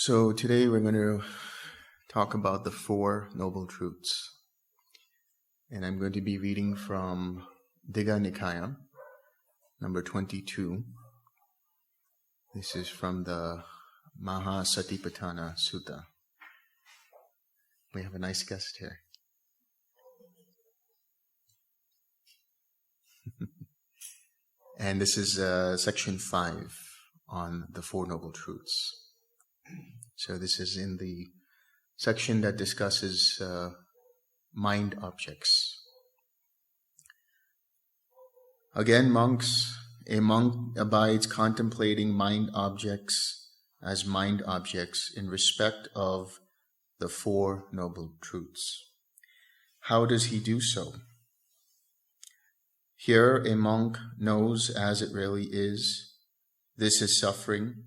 So today we're going to talk about the Four Noble Truths. And I'm going to be reading from Digha Nikaya, number 22. This is from the Mahasatipatthana Sutta. We have a nice guest here. And this is section 5 on the Four Noble Truths. So this is in the section that discusses mind objects. Again, monks, a monk abides contemplating mind objects as mind objects in respect of the Four Noble Truths. How does he do so? Here, a monk knows as it really is. This is suffering.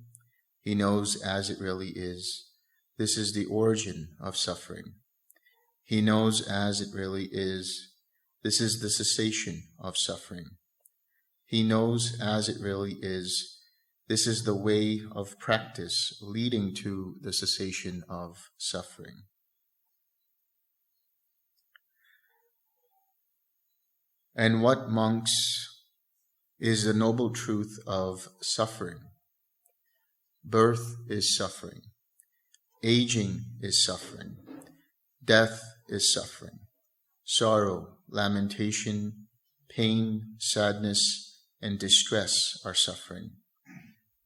He knows as it really is. This is the origin of suffering. He knows as it really is. This is the cessation of suffering. He knows as it really is. This is the way of practice leading to the cessation of suffering. And what, monks, is the noble truth of suffering? Birth is suffering. Aging is suffering. Death is suffering. Sorrow, lamentation, pain, sadness, and distress are suffering.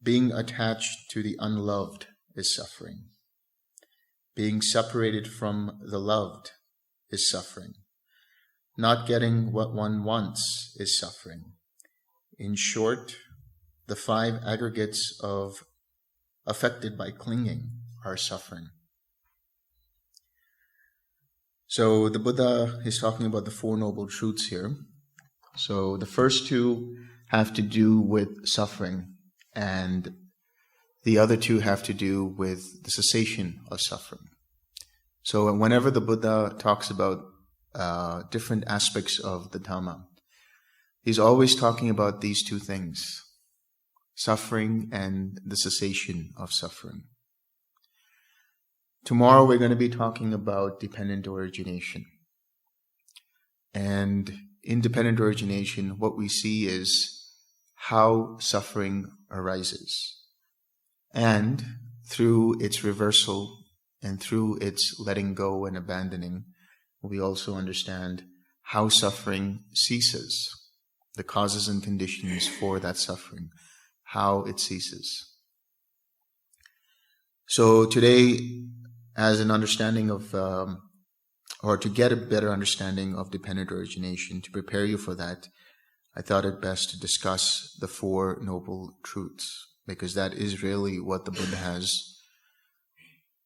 Being attached to the unloved is suffering. Being separated from the loved is suffering. Not getting what one wants is suffering. In short, the 5 aggregates of affected by clinging are suffering. So the Buddha is talking about the Four Noble Truths here. So the first 2 have to do with suffering, and the other 2 have to do with the cessation of suffering. So whenever the Buddha talks about different aspects of the Dhamma, he's always talking about these 2 things: suffering and the cessation of suffering. Tomorrow we're going to be talking about dependent origination. And in dependent origination, what we see is how suffering arises. And through its reversal and through its letting go and abandoning, we also understand how suffering ceases, the causes and conditions for that suffering, how it ceases. So today, as an understanding of, or to get a better understanding of dependent origination, to prepare you for that, I thought it best to discuss the Four Noble Truths, because that is really what the Buddha has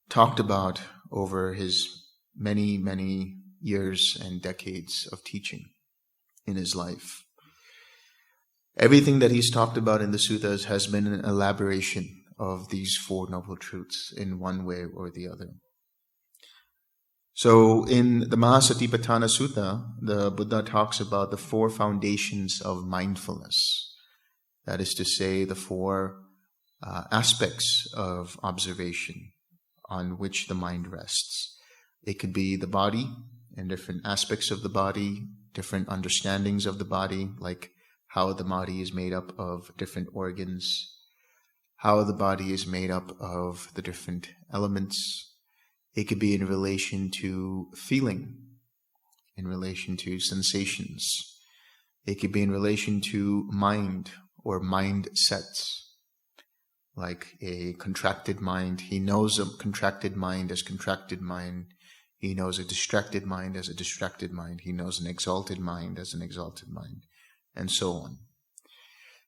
talked about over his many, many years and decades of teaching in his life. Everything that he's talked about in the suttas has been an elaboration of these Four Noble Truths in one way or the other. So in the Mahasatipatthana Sutta, the Buddha talks about the 4 foundations of mindfulness. That is to say, the 4 aspects of observation on which the mind rests. It could be the body and different aspects of the body, different understandings of the body, like how the body is made up of different organs, how the body is made up of the different elements. It could be in relation to feeling, in relation to sensations. It could be in relation to mind or mind sets, like a contracted mind. He knows a contracted mind as contracted mind. He knows a distracted mind as a distracted mind. He knows an exalted mind as an exalted mind, and so on.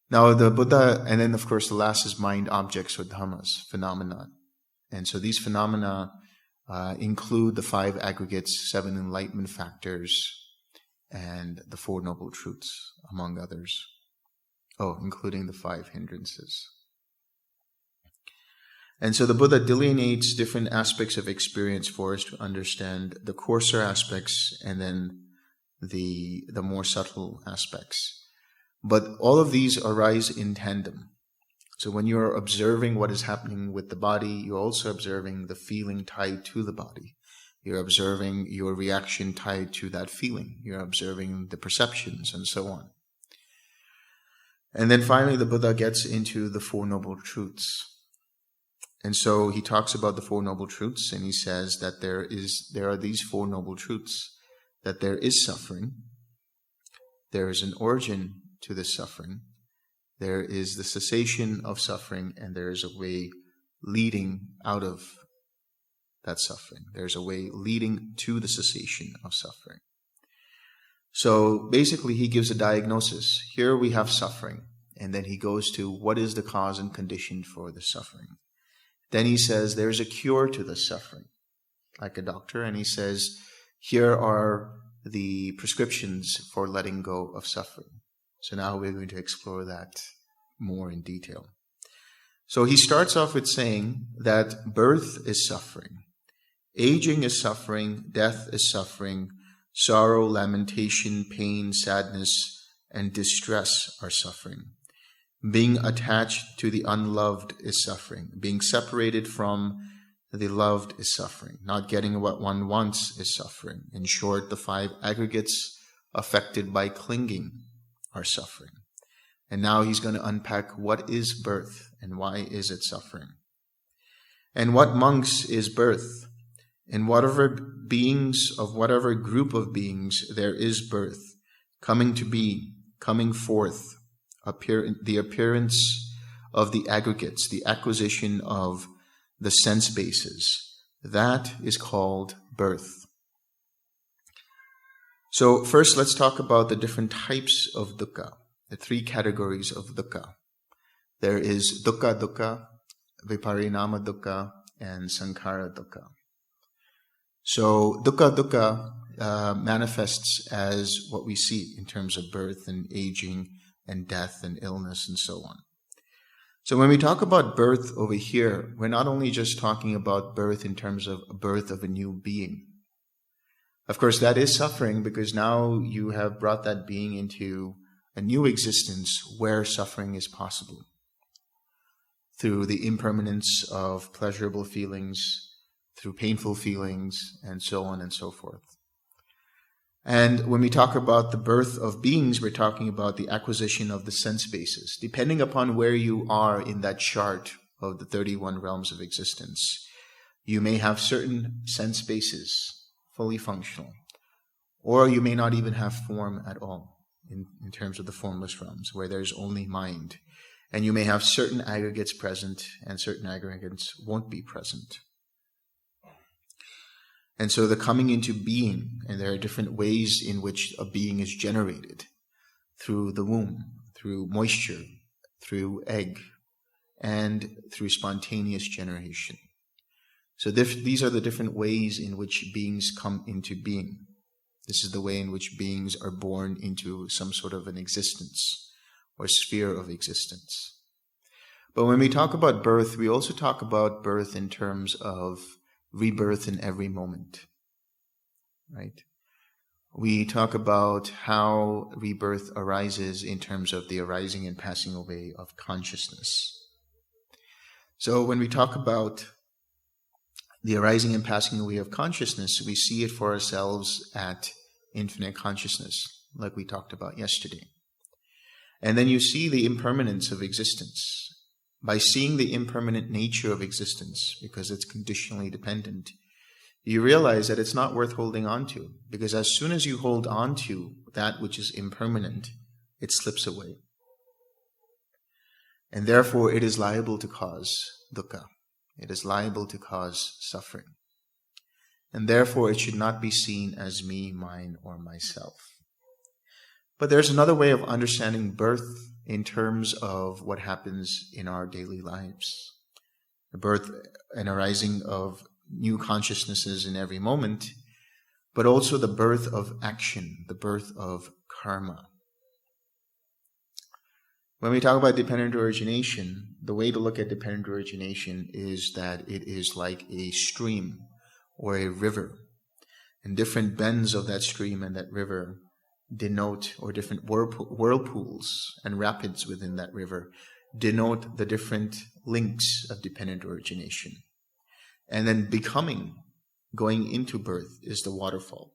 Now the Buddha, and then of course the last is mind objects or dhammas, phenomena. And so these phenomena include the 5 aggregates, 7 enlightenment factors, and the 4 Noble Truths, among others. Oh, including the 5 hindrances. And so the Buddha delineates different aspects of experience for us to understand the coarser aspects and then the more subtle aspects. But all of these arise in tandem. So when you're observing what is happening with the body, you're also observing the feeling tied to the body. You're observing your reaction tied to that feeling. You're observing the perceptions and so on. And then finally, the Buddha gets into the Four Noble Truths. And so he talks about the Four Noble Truths, and he says that there are these Four Noble Truths, that there is suffering, there is an origin to this suffering, there is the cessation of suffering, and there is a way leading out of that suffering. There's a way leading to the cessation of suffering. So basically he gives a diagnosis. Here we have suffering, and then he goes to what is the cause and condition for the suffering. Then he says there's a cure to the suffering, like a doctor, and he says here are the prescriptions for letting go of suffering. So now we're going to explore that more in detail. So he starts off with saying that birth is suffering, aging is suffering, death is suffering, sorrow, lamentation, pain, sadness, and distress are suffering. Being attached to the unloved is suffering. Being separated from the loved is suffering. Not getting what one wants is suffering. In short, the 5 aggregates affected by clinging are suffering. And now he's going to unpack what is birth and why is it suffering. And what monks is birth? In whatever beings of whatever group of beings there is birth, coming to be, coming forth, the appearance of the aggregates, the acquisition of the sense bases. That is called birth. So first, let's talk about the different types of dukkha, the 3 categories of dukkha. There is dukkha dukkha, viparinama dukkha, and sankhara dukkha. So dukkha dukkha manifests as what we see in terms of birth and aging and death and illness and so on. So when we talk about birth over here, we're not only just talking about birth in terms of birth of a new being. Of course, that is suffering because now you have brought that being into a new existence where suffering is possible through the impermanence of pleasurable feelings, through painful feelings, and so on and so forth. And when we talk about the birth of beings, we're talking about the acquisition of the sense bases. Depending upon where you are in that chart of the 31 realms of existence, you may have certain sense bases fully functional, or you may not even have form at all in terms of the formless realms, where there's only mind. And you may have certain aggregates present, and certain aggregates won't be present. And so the coming into being, and there are different ways in which a being is generated, through the womb, through moisture, through egg, and through spontaneous generation. So these are the different ways in which beings come into being. This is the way in which beings are born into some sort of an existence or sphere of existence. But when we talk about birth, we also talk about birth in terms of rebirth in every moment, right? We talk about how rebirth arises in terms of the arising and passing away of consciousness. So when we talk about the arising and passing away of consciousness, we see it for ourselves at infinite consciousness, like we talked about yesterday. And then you see the impermanence of existence. By seeing the impermanent nature of existence, because it's conditionally dependent, you realize that it's not worth holding on to, because as soon as you hold on to that which is impermanent, it slips away. And therefore it is liable to cause dukkha. It is liable to cause suffering. And therefore it should not be seen as me, mine, or myself. But there's another way of understanding birth in terms of what happens in our daily lives. The birth and arising of new consciousnesses in every moment, but also the birth of action, the birth of karma. When we talk about dependent origination, the way to look at dependent origination is that it is like a stream or a river. And different bends of that stream and that river denote, or different whirlpools and rapids within that river denote the different links of dependent origination. And then becoming, going into birth, is the waterfall.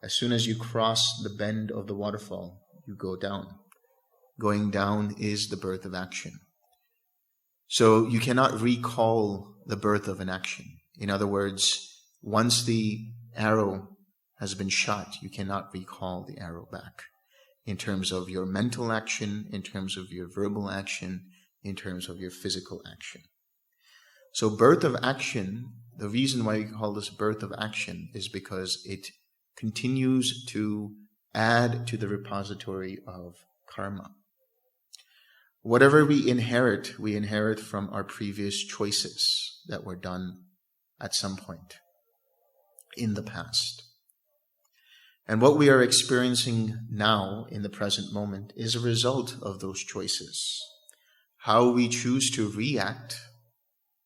As soon as you cross the bend of the waterfall, you go down. Going down is the birth of action. So you cannot recall the birth of an action. In other words, once the arrow has been shot, you cannot recall the arrow back. In terms of your mental action, in terms of your verbal action, in terms of your physical action. So birth of action, the reason why we call this birth of action is because it continues to add to the repository of karma. Whatever we inherit from our previous choices that were done at some point in the past. And what we are experiencing now in the present moment is a result of those choices. How we choose to react,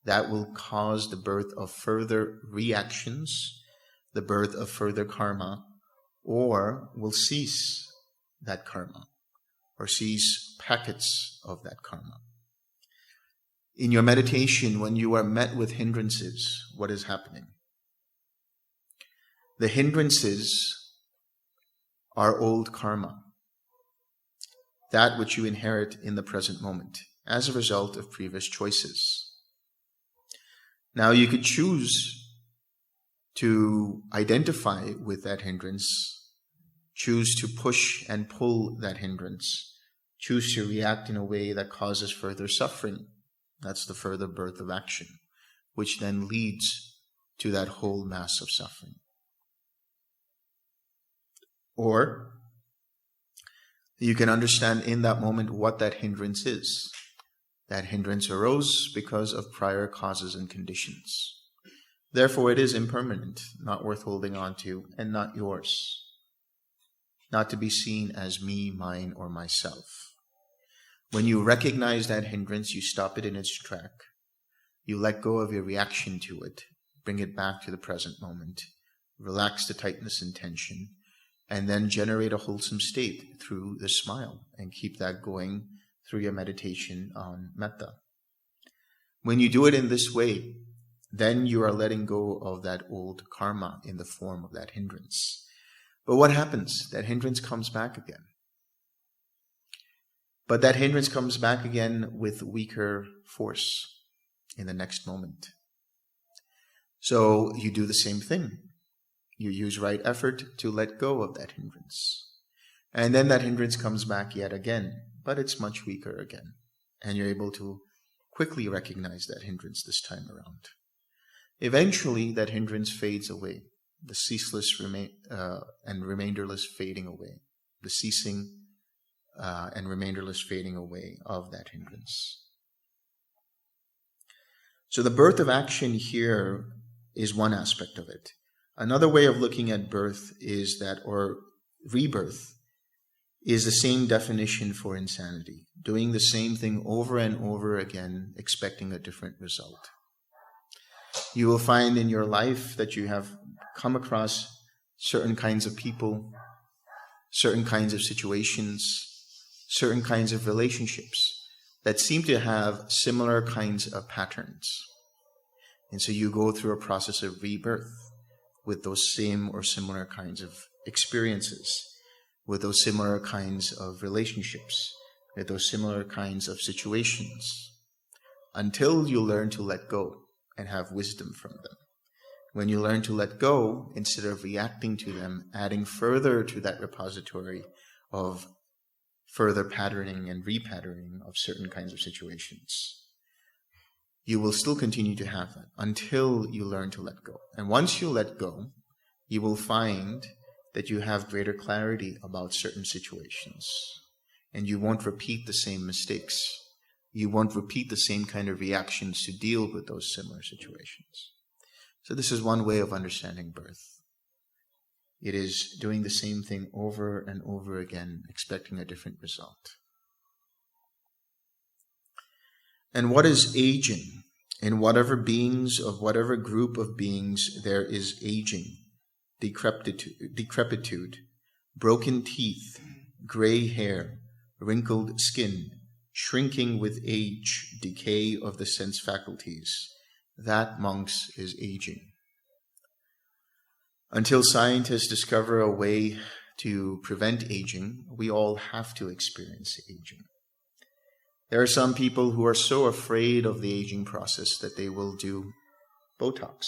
that will cause the birth of further reactions, the birth of further karma, or will cease that karma, or cease packets of that karma. In your meditation, when you are met with hindrances, what is happening? The hindrances are old karma, that which you inherit in the present moment as a result of previous choices. Now you could choose to identify with that hindrance, choose to push and pull that hindrance, choose to react in a way that causes further suffering. That's the further birth of action, which then leads to that whole mass of suffering. Or you can understand in that moment what that hindrance is. That hindrance arose because of prior causes and conditions. Therefore, it is impermanent, not worth holding on to, and not yours. Not to be seen as me, mine, or myself. When you recognize that hindrance, you stop it in its track. You let go of your reaction to it, bring it back to the present moment, relax the tightness and tension, and then generate a wholesome state through the smile, and keep that going through your meditation on metta. When you do it in this way, then you are letting go of that old karma in the form of that hindrance. But what happens? That hindrance comes back again. But that hindrance comes back again with weaker force in the next moment. So you do the same thing. You use right effort to let go of that hindrance. And then that hindrance comes back yet again, but it's much weaker again. And you're able to quickly recognize that hindrance this time around. Eventually, that hindrance fades away, the ceaseless and remainderless fading away, the ceasing and remainderless fading away of that hindrance. So the birth of action here is one aspect of it. Another way of looking at birth is that, or rebirth, is the same definition for insanity, doing the same thing over and over again, expecting a different result. You will find in your life that you have come across certain kinds of people, certain kinds of situations, certain kinds of relationships that seem to have similar kinds of patterns. And so you go through a process of rebirth with those same or similar kinds of experiences, with those similar kinds of relationships, with those similar kinds of situations, until you learn to let go and have wisdom from them. When you learn to let go, instead of reacting to them, adding further to that repository of further patterning and repatterning of certain kinds of situations, you will still continue to have that until you learn to let go. And once you let go, you will find that you have greater clarity about certain situations. And you won't repeat the same mistakes. You won't repeat the same kind of reactions to deal with those similar situations. So this is one way of understanding birth. It is doing the same thing over and over again, expecting a different result. And what is aging? In whatever beings of whatever group of beings there is aging, decrepitude, broken teeth, gray hair, wrinkled skin, shrinking with age, decay of the sense faculties. That, monks, is aging. Until scientists discover a way to prevent aging, we all have to experience aging. There are some people who are so afraid of the aging process that they will do Botox.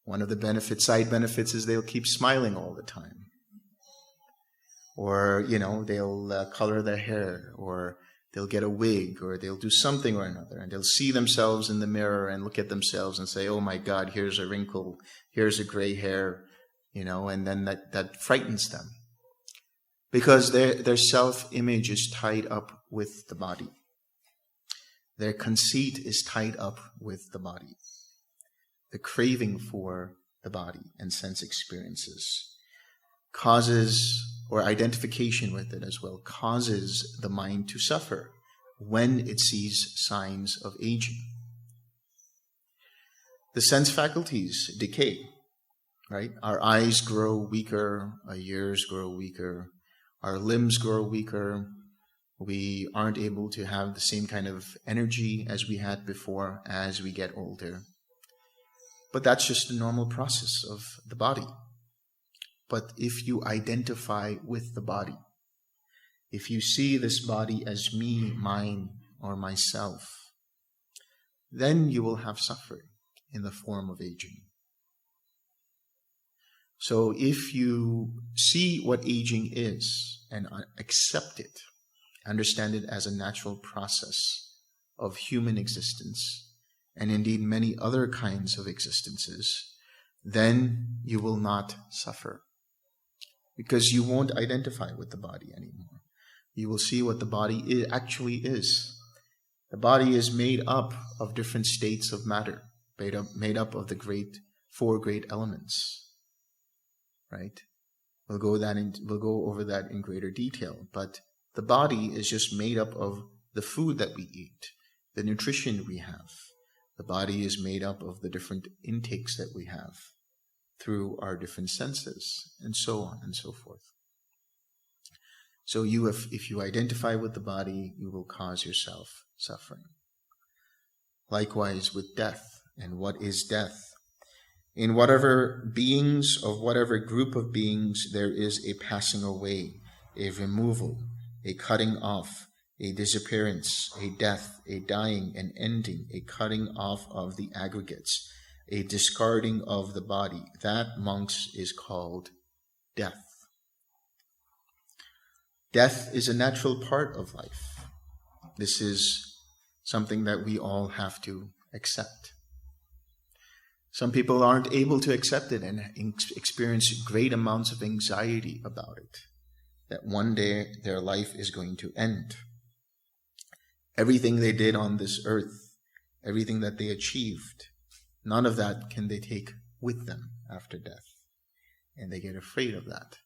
One of the side benefits is they'll keep smiling all the time. Or, they'll color their hair, or they'll get a wig, or they'll do something or another, and they'll see themselves in the mirror and look at themselves and say, oh my God, here's a wrinkle, here's a gray hair, and then that frightens them. Because their self-image is tied up with the body. Their conceit is tied up with the body. The craving for the body and sense experiences causes, or identification with it as well, causes the mind to suffer when it sees signs of aging. The sense faculties decay, right? Our eyes grow weaker, our ears grow weaker, our limbs grow weaker. We aren't able to have the same kind of energy as we had before as we get older. But that's just a normal process of the body. But if you identify with the body, if you see this body as me, mine, or myself, then you will have suffering in the form of aging. So if you see what aging is and accept it, understand it as a natural process of human existence, and indeed many other kinds of existences, then you will not suffer. Because you won't identify with the body anymore. You will see what the body actually is. The body is made up of different states of matter, made up of the four great elements. Right? We'll go over that in greater detail. But the body is just made up of the food that we eat, the nutrition we have. The body is made up of the different intakes that we have through our different senses, and so on and so forth. So if you identify with the body, you will cause yourself suffering. Likewise with death. And what is death? In whatever beings, of whatever group of beings, there is a passing away, a removal, a cutting off, a disappearance, a death, a dying, an ending, a cutting off of the aggregates, a discarding of the body. That, monks, is called death. Death is a natural part of life. This is something that we all have to accept. Some people aren't able to accept it and experience great amounts of anxiety about it, that one day their life is going to end. Everything they did on this earth, everything that they achieved, none of that can they take with them after death. And they get afraid of that.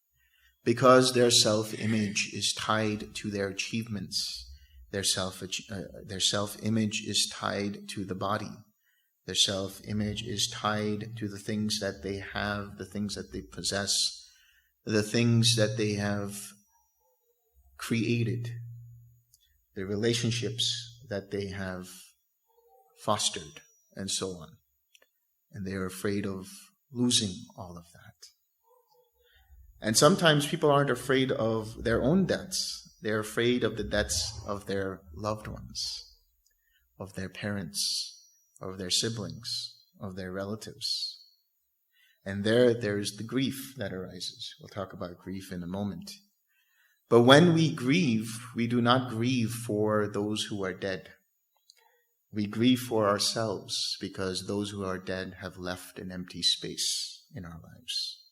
Because their self-image is tied to their achievements. Their self-image is tied to the body. Their self-image is tied to the things that they have, the things that they possess, the things that they have created, the relationships that they have fostered, and so on. And they are afraid of losing all of that. And sometimes people aren't afraid of their own deaths. They're afraid of the deaths of their loved ones, of their parents, of their siblings, of their relatives. And there is the grief that arises. We'll talk about grief in a moment. But when we grieve, we do not grieve for those who are dead. We grieve for ourselves because those who are dead have left an empty space in our lives.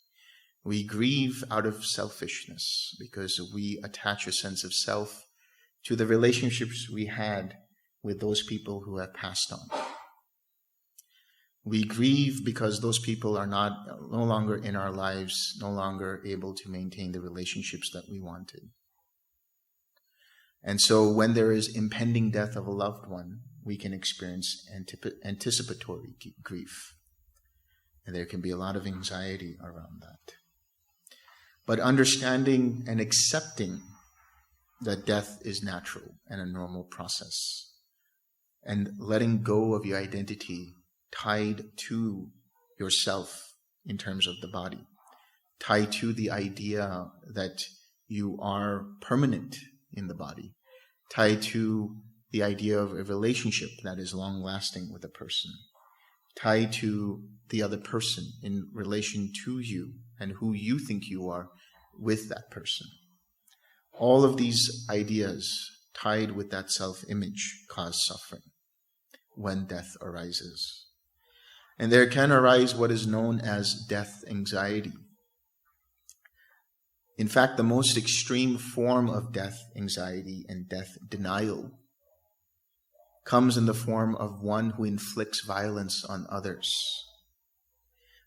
We grieve out of selfishness because we attach a sense of self to the relationships we had with those people who have passed on. We grieve because those people are no longer in our lives, no longer able to maintain the relationships that we wanted. And so when there is impending death of a loved one, we can experience anticipatory grief. And there can be a lot of anxiety around that. But understanding and accepting that death is natural and a normal process. And letting go of your identity tied to yourself in terms of the body, tied to the idea that you are permanent in the body, tied to the idea of a relationship that is long-lasting with a person, tied to the other person in relation to you and who you think you are with that person. All of these ideas tied with that self-image cause suffering when death arises. And there can arise what is known as death anxiety. In fact, the most extreme form of death anxiety and death denial comes in the form of one who inflicts violence on others,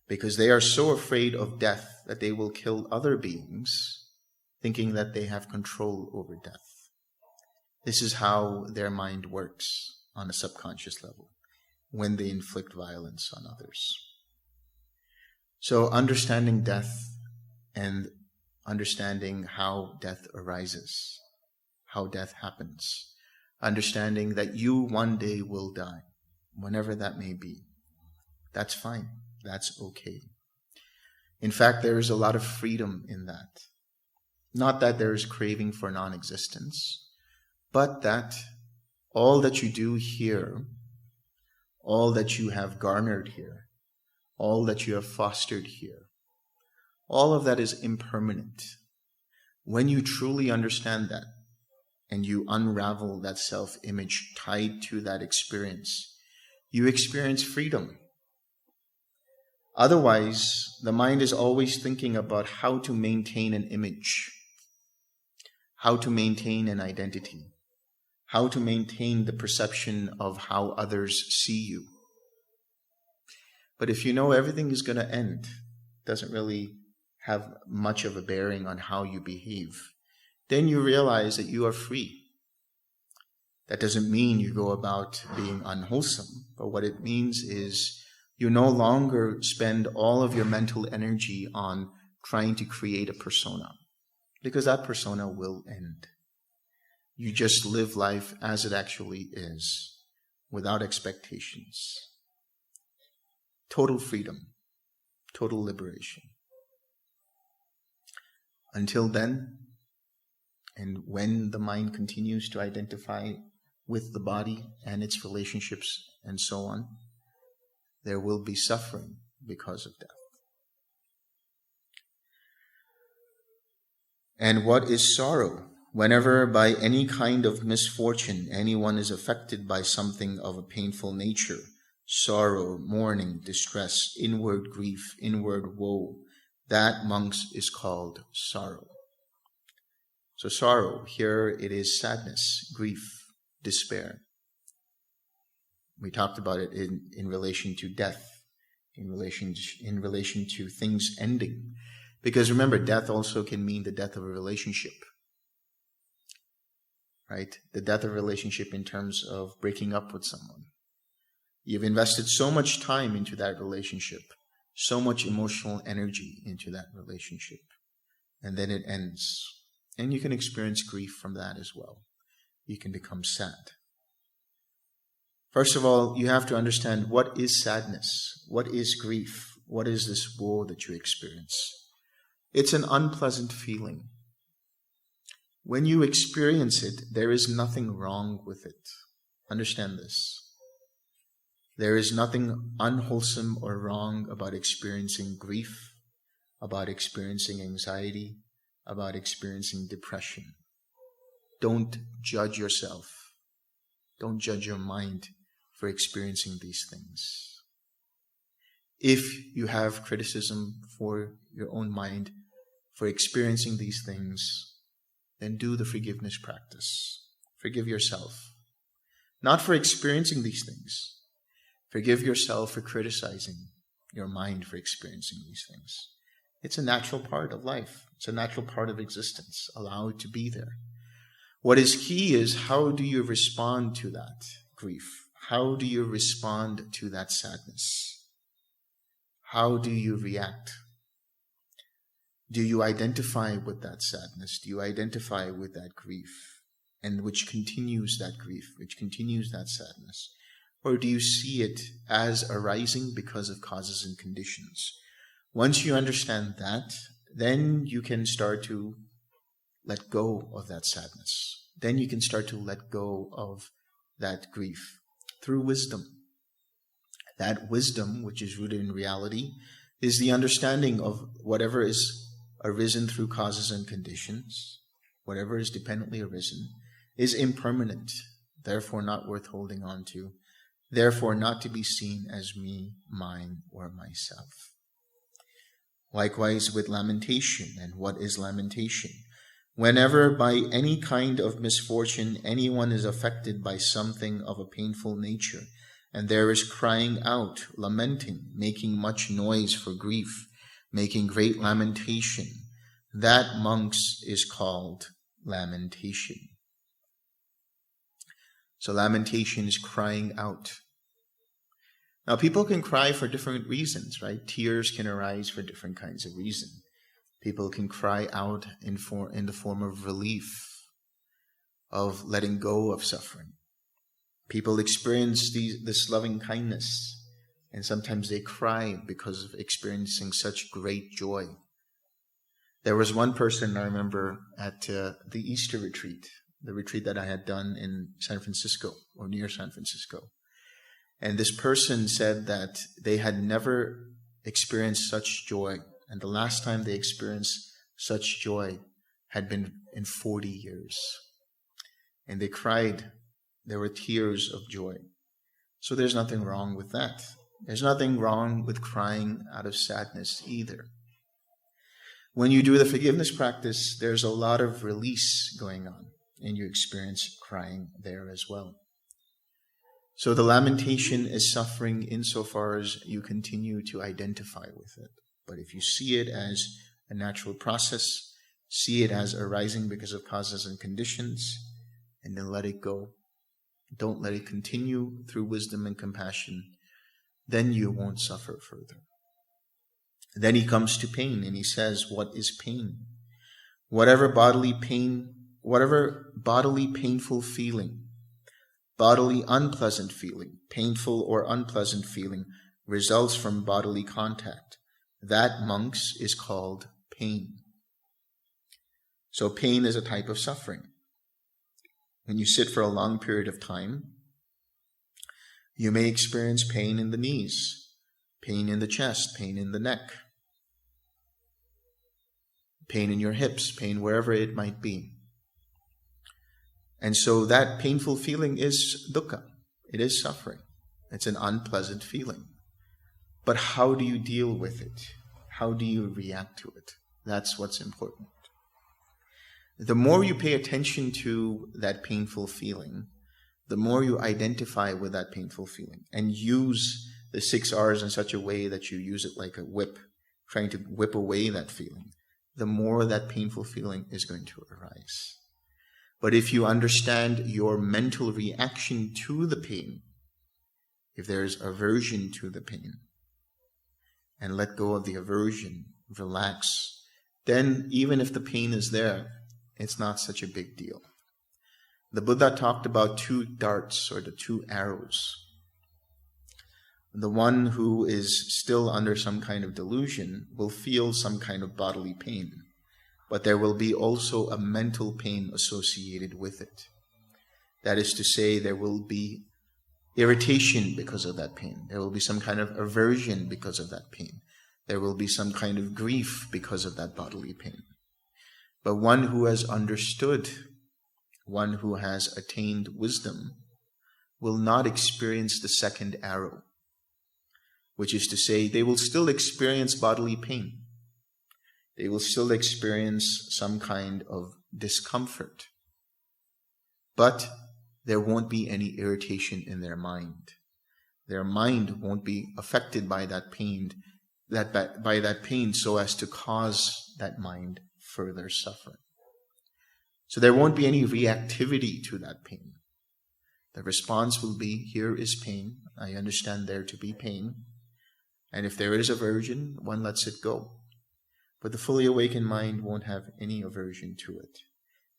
because they are so afraid of death that they will kill other beings, thinking that they have control over death. This is how their mind works on a subconscious level when they inflict violence on others. So understanding death and understanding how death arises, how death happens, understanding that you one day will die, whenever that may be, that's fine, that's okay. In fact, there is a lot of freedom in that. Not that there is craving for non-existence, but that all that you do here, all that you have garnered here, all that you have fostered here, all of that is impermanent. When you truly understand that, and you unravel that self-image tied to that experience, you experience freedom. Otherwise, the mind is always thinking about how to maintain an image, how to maintain an identity, how to maintain the perception of how others see you. But if you know everything is going to end, it doesn't really have much of a bearing on how you behave, then you realize that you are free. That doesn't mean you go about being unwholesome, but what it means is you no longer spend all of your mental energy on trying to create a persona, because that persona will end. You just live life as it actually is, without expectations. Total freedom, total liberation. Until then, and when the mind continues to identify with the body and its relationships and so on, there will be suffering because of death. And what is sorrow? Whenever by any kind of misfortune anyone is affected by something of a painful nature, sorrow, mourning, distress, inward grief, inward woe, that, monks, is called sorrow. So sorrow, here it is sadness, grief, despair. We talked about it in relation to death, in relation to things ending. Because remember, death also can mean the death of a relationship. Right? The death of a relationship in terms of breaking up with someone. You've invested so much time into that relationship, so much emotional energy into that relationship, and then it ends. And you can experience grief from that as well. You can become sad. First of all, you have to understand what is sadness, what is grief, what is this woe that you experience. It's an unpleasant feeling. When you experience it, there is nothing wrong with it. Understand this. There is nothing unwholesome or wrong about experiencing grief, about experiencing anxiety, about experiencing depression. Don't judge yourself. Don't judge your mind for experiencing these things. If you have criticism for your own mind for experiencing these things, then do the forgiveness practice. Forgive yourself. Not for experiencing these things. Forgive yourself for criticizing your mind for experiencing these things. It's a natural part of life. It's a natural part of existence. Allow it to be there. What is key is, how do you respond to that grief? How do you respond to that sadness? How do you react? Do you identify with that sadness? Do you identify with that grief? And which continues that grief, which continues that sadness? Or do you see it as arising because of causes and conditions? Once you understand that, then you can start to let go of that sadness. Then you can start to let go of that grief through wisdom. That wisdom, which is rooted in reality, is the understanding of whatever is arisen through causes and conditions, whatever is dependently arisen, is impermanent, therefore not worth holding on to, therefore not to be seen as me, mine, or myself. Likewise with lamentation. And what is lamentation? Whenever by any kind of misfortune anyone is affected by something of a painful nature, and there is crying out, lamenting, making much noise for grief, making great lamentation, that, monks, is called lamentation. So lamentation is crying out. Now people can cry for different reasons, right? Tears can arise for different kinds of reason. People can cry out in the form of relief, of letting go of suffering. People experience this loving kindness, and sometimes they cry because of experiencing such great joy. There was one person I remember at the Easter retreat, the retreat that I had done in San Francisco, or near San Francisco. And this person said that they had never experienced such joy. And the last time they experienced such joy had been in 40 years. And they cried. There were tears of joy. So there's nothing wrong with that. There's nothing wrong with crying out of sadness either. When you do the forgiveness practice, there's a lot of release going on, and you experience crying there as well. So the lamentation is suffering insofar as you continue to identify with it. But if you see it as a natural process, see it as arising because of causes and conditions, and then let it go. Don't let it continue through wisdom and compassion. Then you won't suffer further. Then he comes to pain, and he says, what is pain? Whatever bodily painful feeling, bodily unpleasant feeling, painful or unpleasant feeling results from bodily contact. That, monks, is called pain. So pain is a type of suffering. When you sit for a long period of time, you may experience pain in the knees, pain in the chest, pain in the neck, pain in your hips, pain wherever it might be. And so that painful feeling is dukkha. It is suffering. It's an unpleasant feeling. But how do you deal with it? How do you react to it? That's what's important. The more you pay attention to that painful feeling, the more you identify with that painful feeling and use the 6 R's in such a way that you use it like a whip, trying to whip away that feeling, the more that painful feeling is going to arise. But if you understand your mental reaction to the pain, if there is aversion to the pain, and let go of the aversion, relax, then even if the pain is there, it's not such a big deal. The Buddha talked about 2 darts, or the 2 arrows. The one who is still under some kind of delusion will feel some kind of bodily pain, but there will be also a mental pain associated with it. That is to say, there will be irritation because of that pain. There will be some kind of aversion because of that pain. There will be some kind of grief because of that bodily pain. But one who has understood, one who has attained wisdom, will not experience the 2nd arrow, which is to say, they will still experience bodily pain. They will still experience some kind of discomfort. But there won't be any irritation in their mind. Their mind won't be affected by that pain, so as to cause that mind further suffering. So there won't be any reactivity to that pain. The response will be, here is pain. I understand there to be pain. And if there is aversion, one lets it go. But the fully awakened mind won't have any aversion to it.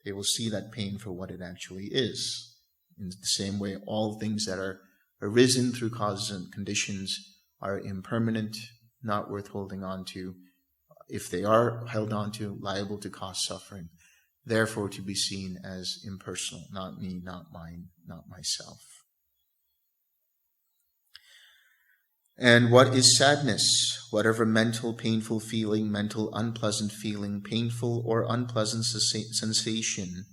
They will see that pain for what it actually is. In the same way, all things that are arisen through causes and conditions are impermanent, not worth holding on to. If they are held on to, liable to cause suffering. Therefore, to be seen as impersonal, not me, not mine, not myself. And what is sadness? Whatever mental painful feeling, mental unpleasant feeling, painful or unpleasant sensation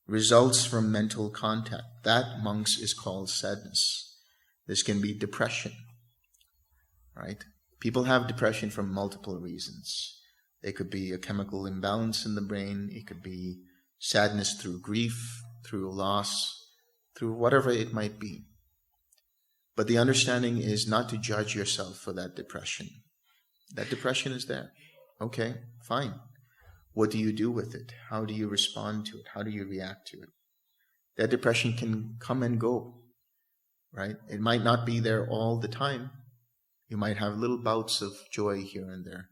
results from mental contact. That, monks, is called sadness. This can be depression, right? People have depression for multiple reasons. It could be a chemical imbalance in the brain. It could be sadness through grief, through loss, through whatever it might be. But the understanding is not to judge yourself for that depression. That depression is there. Okay, fine. What do you do with it? How do you respond to it? How do you react to it? That depression can come and go, right? It might not be there all the time. You might have little bouts of joy here and there,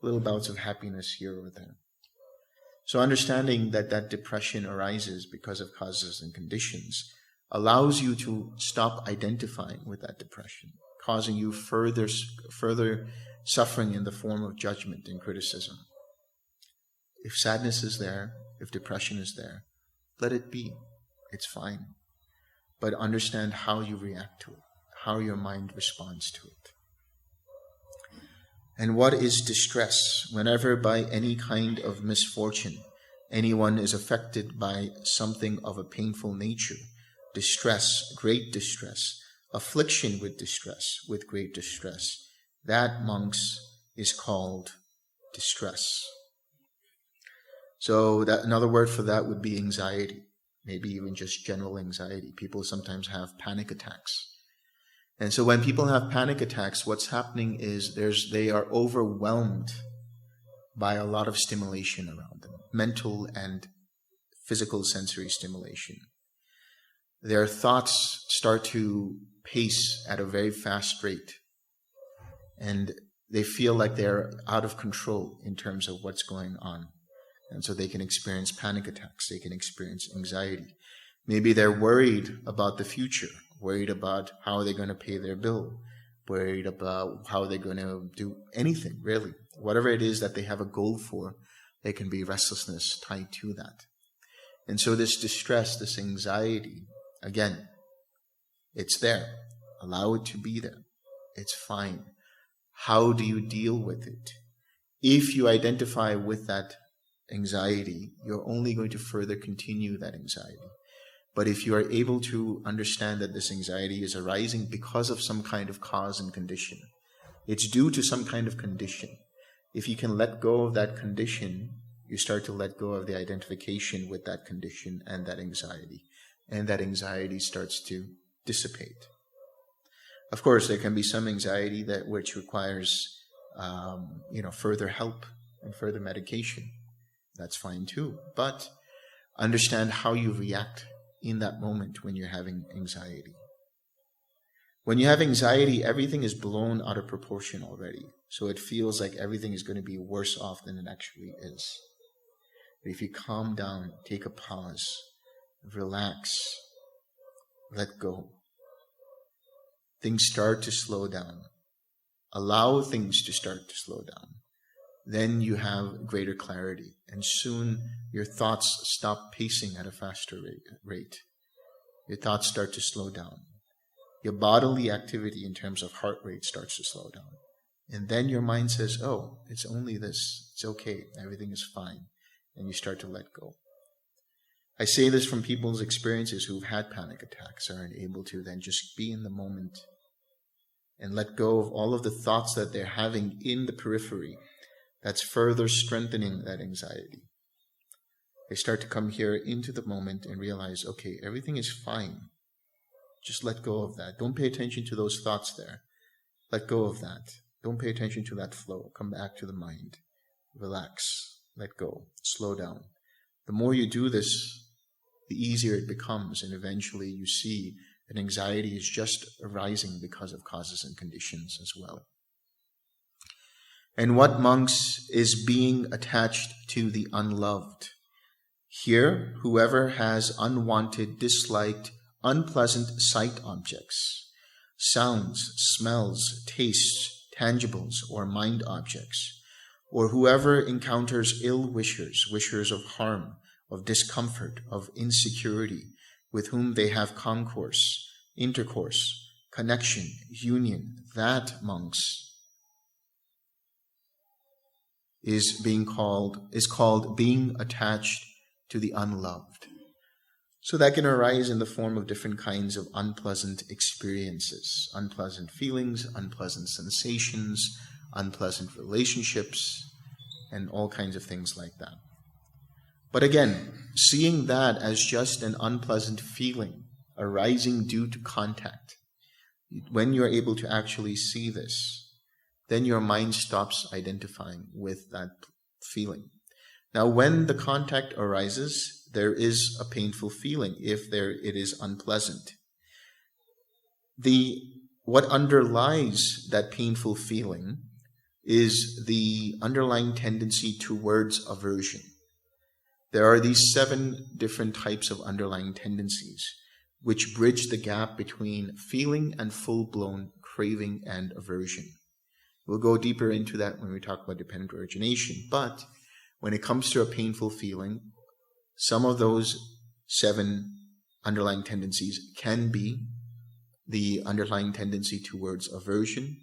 little bouts of happiness here or there. So understanding that that depression arises because of causes and conditions allows you to stop identifying with that depression, causing you further suffering in the form of judgment and criticism. If sadness is there, if depression is there, let it be. It's fine. But understand how you react to it, how your mind responds to it. And what is distress? Whenever by any kind of misfortune anyone is affected by something of a painful nature, distress, great distress, affliction with distress, with great distress, that, monks, is called distress. So that another word for that would be anxiety, maybe even just general anxiety. People sometimes have panic attacks. And so when people have panic attacks, what's happening is they are overwhelmed by a lot of stimulation around them, mental and physical sensory stimulation. Their thoughts start to pace at a very fast rate, and they feel like they're out of control in terms of what's going on. And so they can experience panic attacks, they can experience anxiety. Maybe they're worried about the future, worried about how they're going to pay their bill, worried about how they're going to do anything, really. Whatever it is that they have a goal for, there can be restlessness tied to that. And so this distress, this anxiety, again, it's there. Allow it to be there. It's fine. How do you deal with it? If you identify with that anxiety, you're only going to further continue that anxiety. But if you are able to understand that this anxiety is arising because of some kind of cause and condition, it's due to some kind of condition. If you can let go of that condition, you start to let go of the identification with that condition and that anxiety. And that anxiety starts to dissipate. Of course, there can be some anxiety which requires further help and further medication. That's fine too. But understand how you react in that moment when you're having anxiety. When you have anxiety, everything is blown out of proportion already. So it feels like everything is going to be worse off than it actually is. But if you calm down, take a pause, relax, let go, things start to slow down. Allow things to start to slow down. Then you have greater clarity, and soon your thoughts stop pacing at a faster rate. Your thoughts start to slow down. Your bodily activity in terms of heart rate starts to slow down. And then your mind says, oh, it's only this. It's okay. Everything is fine. And you start to let go. I say this from people's experiences who've had panic attacks, are able to then just be in the moment and let go of all of the thoughts that they're having in the periphery that's further strengthening that anxiety. They start to come here into the moment and realize, okay, everything is fine. Just let go of that. Don't pay attention to those thoughts there. Let go of that. Don't pay attention to that flow. Come back to the mind. Relax. Let go. Slow down. The more you do this, the easier it becomes, and eventually you see that anxiety is just arising because of causes and conditions as well. And what, monks, is being attached to the unloved? Here, whoever has unwanted, disliked, unpleasant sight objects, sounds, smells, tastes, tangibles, or mind objects, or whoever encounters ill wishers, wishers of harm, of discomfort, of insecurity, with whom they have concourse, intercourse, connection, union, that, monks, is called being attached to the unloved. So that can arise in the form of different kinds of unpleasant experiences, unpleasant feelings, unpleasant sensations, unpleasant relationships, and all kinds of things like that. But again, seeing that as just an unpleasant feeling arising due to contact, when you're able to actually see this, then your mind stops identifying with that feeling. Now, when the contact arises, there is a painful feeling if it is unpleasant. What underlies that painful feeling is the underlying tendency towards aversion. There are these 7 different types of underlying tendencies which bridge the gap between feeling and full-blown craving and aversion. We'll go deeper into that when we talk about dependent origination. But when it comes to a painful feeling, some of those 7 underlying tendencies can be the underlying tendency towards aversion,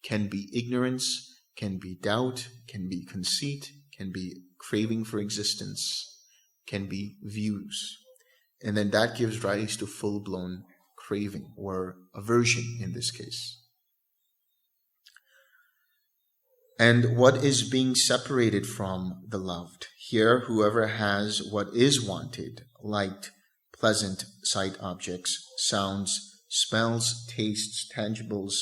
can be ignorance, can be doubt, can be conceit, can be craving for existence, can be views. And then that gives rise to full-blown craving or aversion in this case. And what is being separated from the loved? Here, whoever has what is wanted, liked, pleasant sight objects, sounds, smells, tastes, tangibles,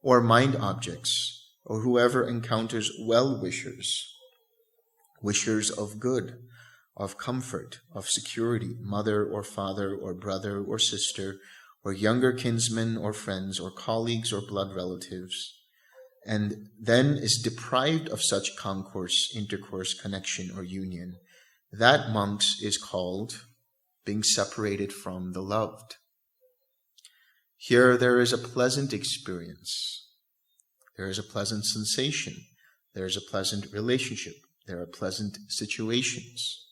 or mind objects, or whoever encounters well-wishers, wishers of good, of comfort, of security, mother or father or brother or sister, or younger kinsmen or friends or colleagues or blood relatives, and then is deprived of such concourse, intercourse, connection, or union, that, monks, is called being separated from the loved. Here there is a pleasant experience. There is a pleasant sensation. There is a pleasant relationship. There are pleasant situations.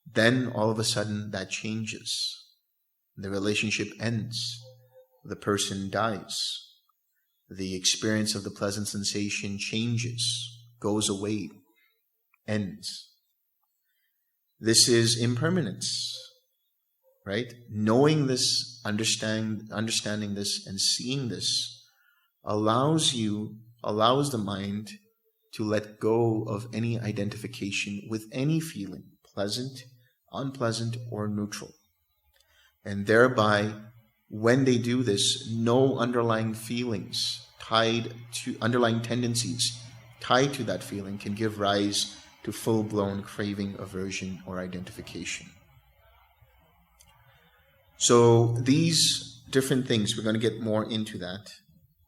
Then all of a sudden that changes. The relationship ends. The person dies. The experience of the pleasant sensation changes, goes away, ends. This is impermanence, right? Knowing this, understanding this, and seeing this allows the mind to let go of any identification with any feeling, pleasant, unpleasant, or neutral. And thereby, when they do this, no underlying feelings underlying tendencies tied to that feeling can give rise to full-blown craving, aversion, or identification. So these different things, we're going to get more into that.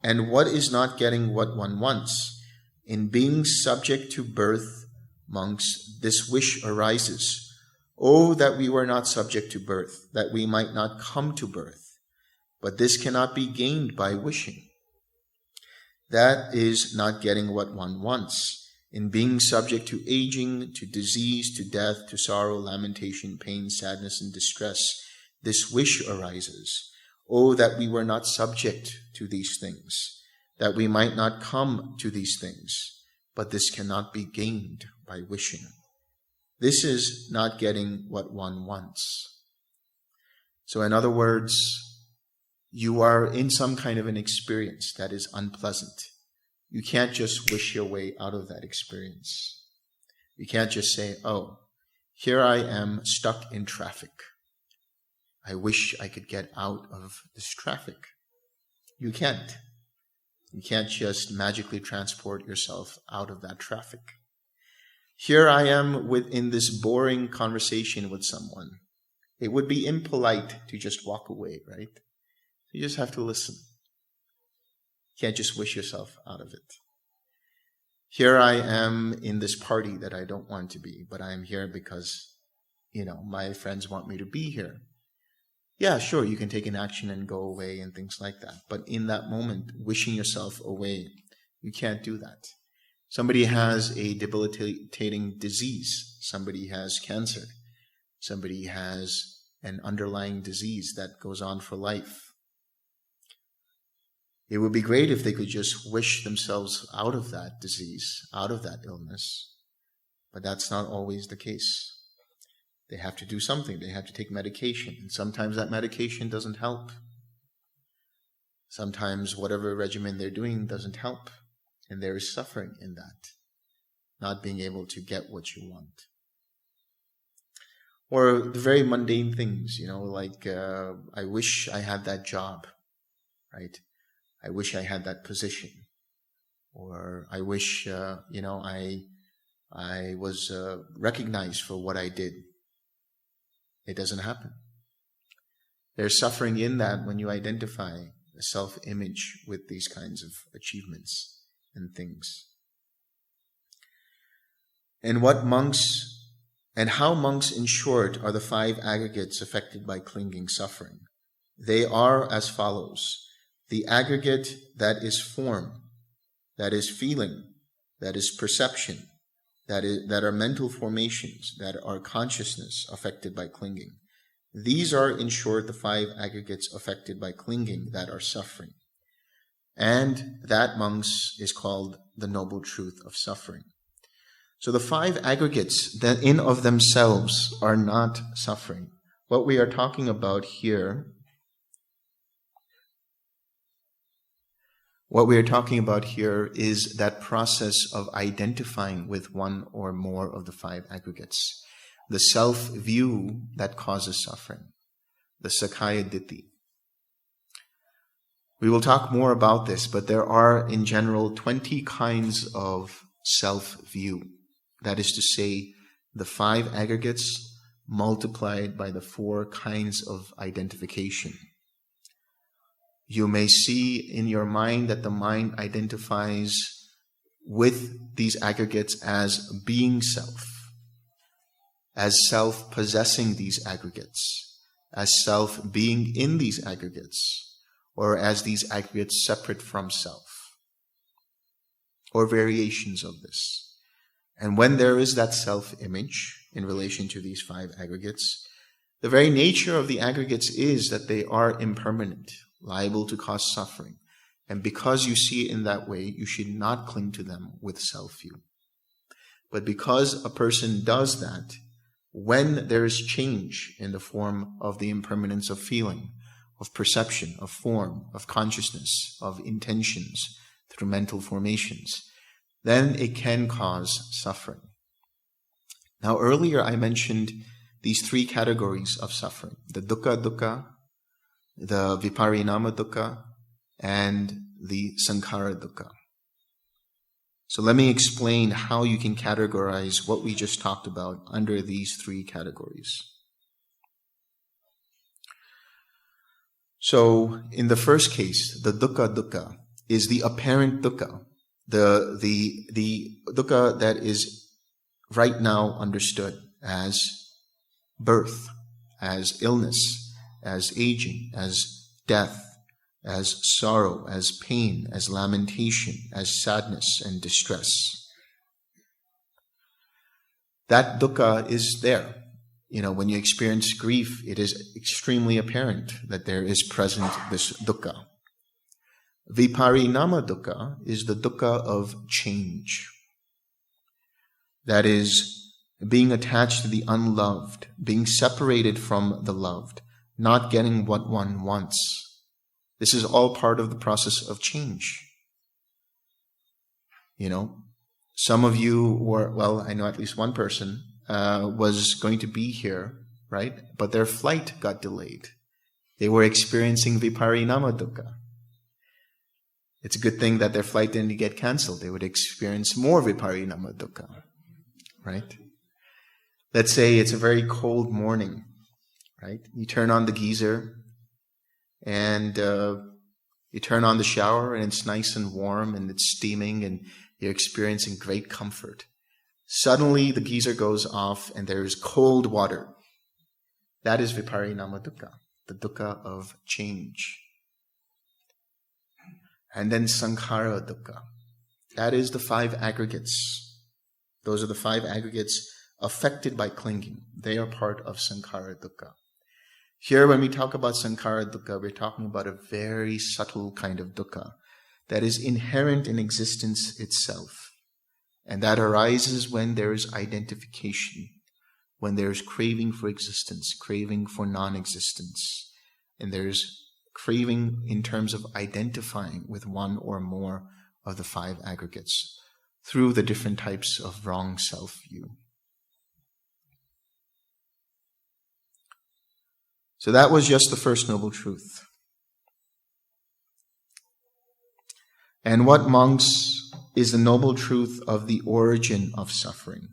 And what is not getting what one wants? In being subject to birth, monks, this wish arises. Oh, that we were not subject to birth, that we might not come to birth. But this cannot be gained by wishing. That is not getting what one wants. In being subject to aging, to disease, to death, to sorrow, lamentation, pain, sadness, and distress, this wish arises. Oh, that we were not subject to these things, that we might not come to these things. But this cannot be gained by wishing. This is not getting what one wants. So in other words, you are in some kind of an experience that is unpleasant. You can't just wish your way out of that experience. You can't just say, oh, here I am stuck in traffic. I wish I could get out of this traffic. You can't. You can't just magically transport yourself out of that traffic. Here I am in this boring conversation with someone. It would be impolite to just walk away, right? You just have to listen. You can't just wish yourself out of it. here I am in this party that I don't want to be, but I am here because, my friends want me to be here. Yeah, sure, you can take an action and go away and things like that. But in that moment, wishing yourself away, you can't do that. Somebody has a debilitating disease. Somebody has cancer. Somebody has an underlying disease that goes on for life. It would be great if they could just wish themselves out of that disease, out of that illness. But that's not always the case. They have to do something. They have to take medication. And sometimes that medication doesn't help. Sometimes whatever regimen they're doing doesn't help. And there is suffering in that. Not being able to get what you want. Or the very mundane things, like I wish I had that job, right? I wish I had that position. Or I wish, I was recognized for what I did. It doesn't happen. There's suffering in that when you identify a self-image with these kinds of achievements and things. And how monks, in short, are the 5 aggregates affected by clinging suffering. They are as follows. The aggregate that is form, that is feeling, that is perception, that are mental formations, that are consciousness affected by clinging. These are, in short, the 5 aggregates affected by clinging that are suffering. And that, monks, is called the noble truth of suffering. So the 5 aggregates that in of themselves are not suffering. What we are talking about here is that process of identifying with one or more of the 5 aggregates. The self-view that causes suffering. The Sakkaya Ditthi. We will talk more about this, but there are in general 20 kinds of self-view. That is to say, the 5 aggregates multiplied by the 4 kinds of identification. You may see in your mind that the mind identifies with these aggregates as being self, as self possessing these aggregates, as self being in these aggregates, or as these aggregates separate from self, or variations of this. And when there is that self-image in relation to these 5 aggregates, the very nature of the aggregates is that they are impermanent, liable to cause suffering. And because you see it in that way, you should not cling to them with self-view. But because a person does that, when there is change in the form of the impermanence of feeling, of perception, of form, of consciousness, of intentions through mental formations, then it can cause suffering. Now earlier I mentioned these 3 categories of suffering, the dukkha dukkha, the viparinama dukkha, and the sankhara dukkha. So let me explain how you can categorize what we just talked about under these 3 categories. So in the first case, the dukkha dukkha is the apparent dukkha, the dukkha that is right now understood as birth, as illness, as aging, as death, as sorrow, as pain, as lamentation, as sadness and distress. That dukkha is there. When you experience grief, it is extremely apparent that there is present this dukkha. Viparinama dukkha is the dukkha of change. That is, being attached to the unloved, being separated from the loved, not getting what one wants. This is all part of the process of change. Some of you were, I know at least one person was going to be here, right? But their flight got delayed. They were experiencing viparinama dukkha. It's a good thing that their flight didn't get canceled. They would experience more viparinama dukkha, right? Let's say it's a very cold morning, right? You turn on the geyser and, You turn on the shower and it's nice and warm and it's steaming and you're experiencing great comfort. Suddenly the geyser goes off and there is cold water. That is viparinama dukkha, the dukkha of change. And then sankhara dukkha. That is the 5 aggregates. Those are the 5 aggregates affected by clinging. They are part of sankhara dukkha. Here, when we talk about sankhara dukkha, we're talking about a very subtle kind of dukkha that is inherent in existence itself. And that arises when there is identification, when there is craving for existence, craving for non-existence, and there's craving in terms of identifying with one or more of the 5 aggregates through the different types of wrong self-view. So that was just the first noble truth. And what, monks, is the noble truth of the origin of suffering?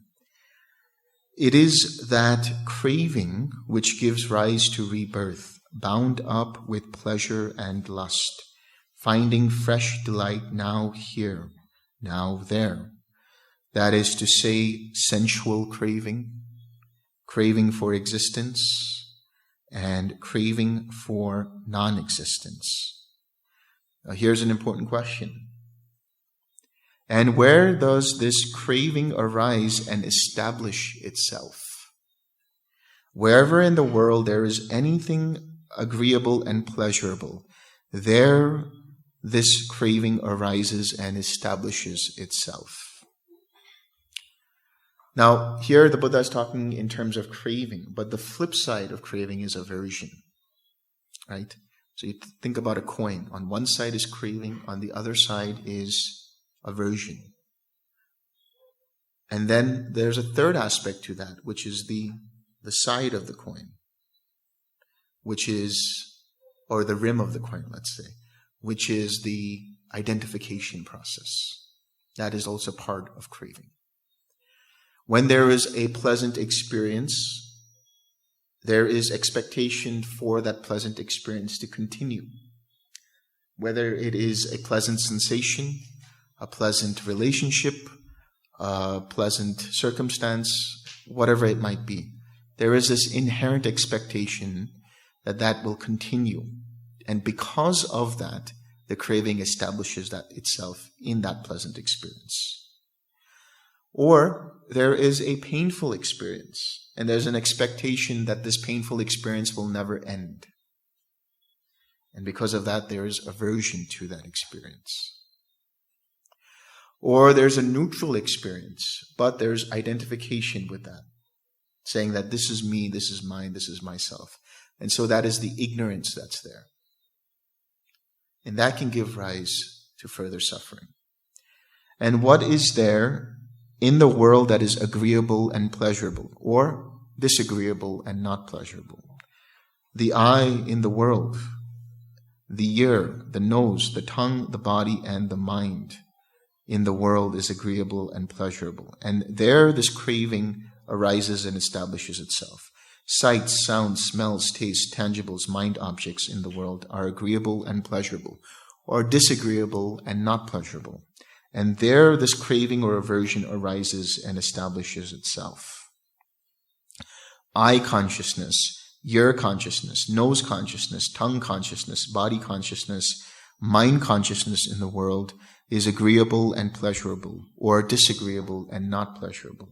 It is that craving which gives rise to rebirth, bound up with pleasure and lust, finding fresh delight now here, now there. That is to say, sensual craving, craving for existence, and craving for non-existence. Now, here's an important question. And where does this craving arise and establish itself? Wherever in the world there is anything agreeable and pleasurable, there this craving arises and establishes itself. Now, here the Buddha is talking in terms of craving, but the flip side of craving is aversion, right? So you think about a coin. On one side is craving, on the other side is aversion. And then there's a third aspect to that, which is the side of the coin, which is, or the rim of the coin, let's say, which is the identification process. That is also part of craving. When there is a pleasant experience, there is expectation for that pleasant experience to continue. Whether it is a pleasant sensation, a pleasant relationship, a pleasant circumstance, whatever it might be, there is this inherent expectation that that will continue. And because of that, the craving establishes that itself in that pleasant experience. Or there is a painful experience, and there's an expectation that this painful experience will never end. And because of that, there is aversion to that experience. Or there's a neutral experience, but there's identification with that, saying that this is me, this is mine, this is myself. And so that is the ignorance that's there. And that can give rise to further suffering. And what is there in the world that is agreeable and pleasurable, or disagreeable and not pleasurable? The eye in the world, the ear, the nose, the tongue, the body, and the mind in the world is agreeable and pleasurable. And there this craving arises and establishes itself. Sights, sounds, smells, tastes, tangibles, mind objects in the world are agreeable and pleasurable, or disagreeable and not pleasurable. And there this craving or aversion arises and establishes itself. Eye consciousness, ear consciousness, nose consciousness, tongue consciousness, body consciousness, mind consciousness in the world is agreeable and pleasurable, or disagreeable and not pleasurable.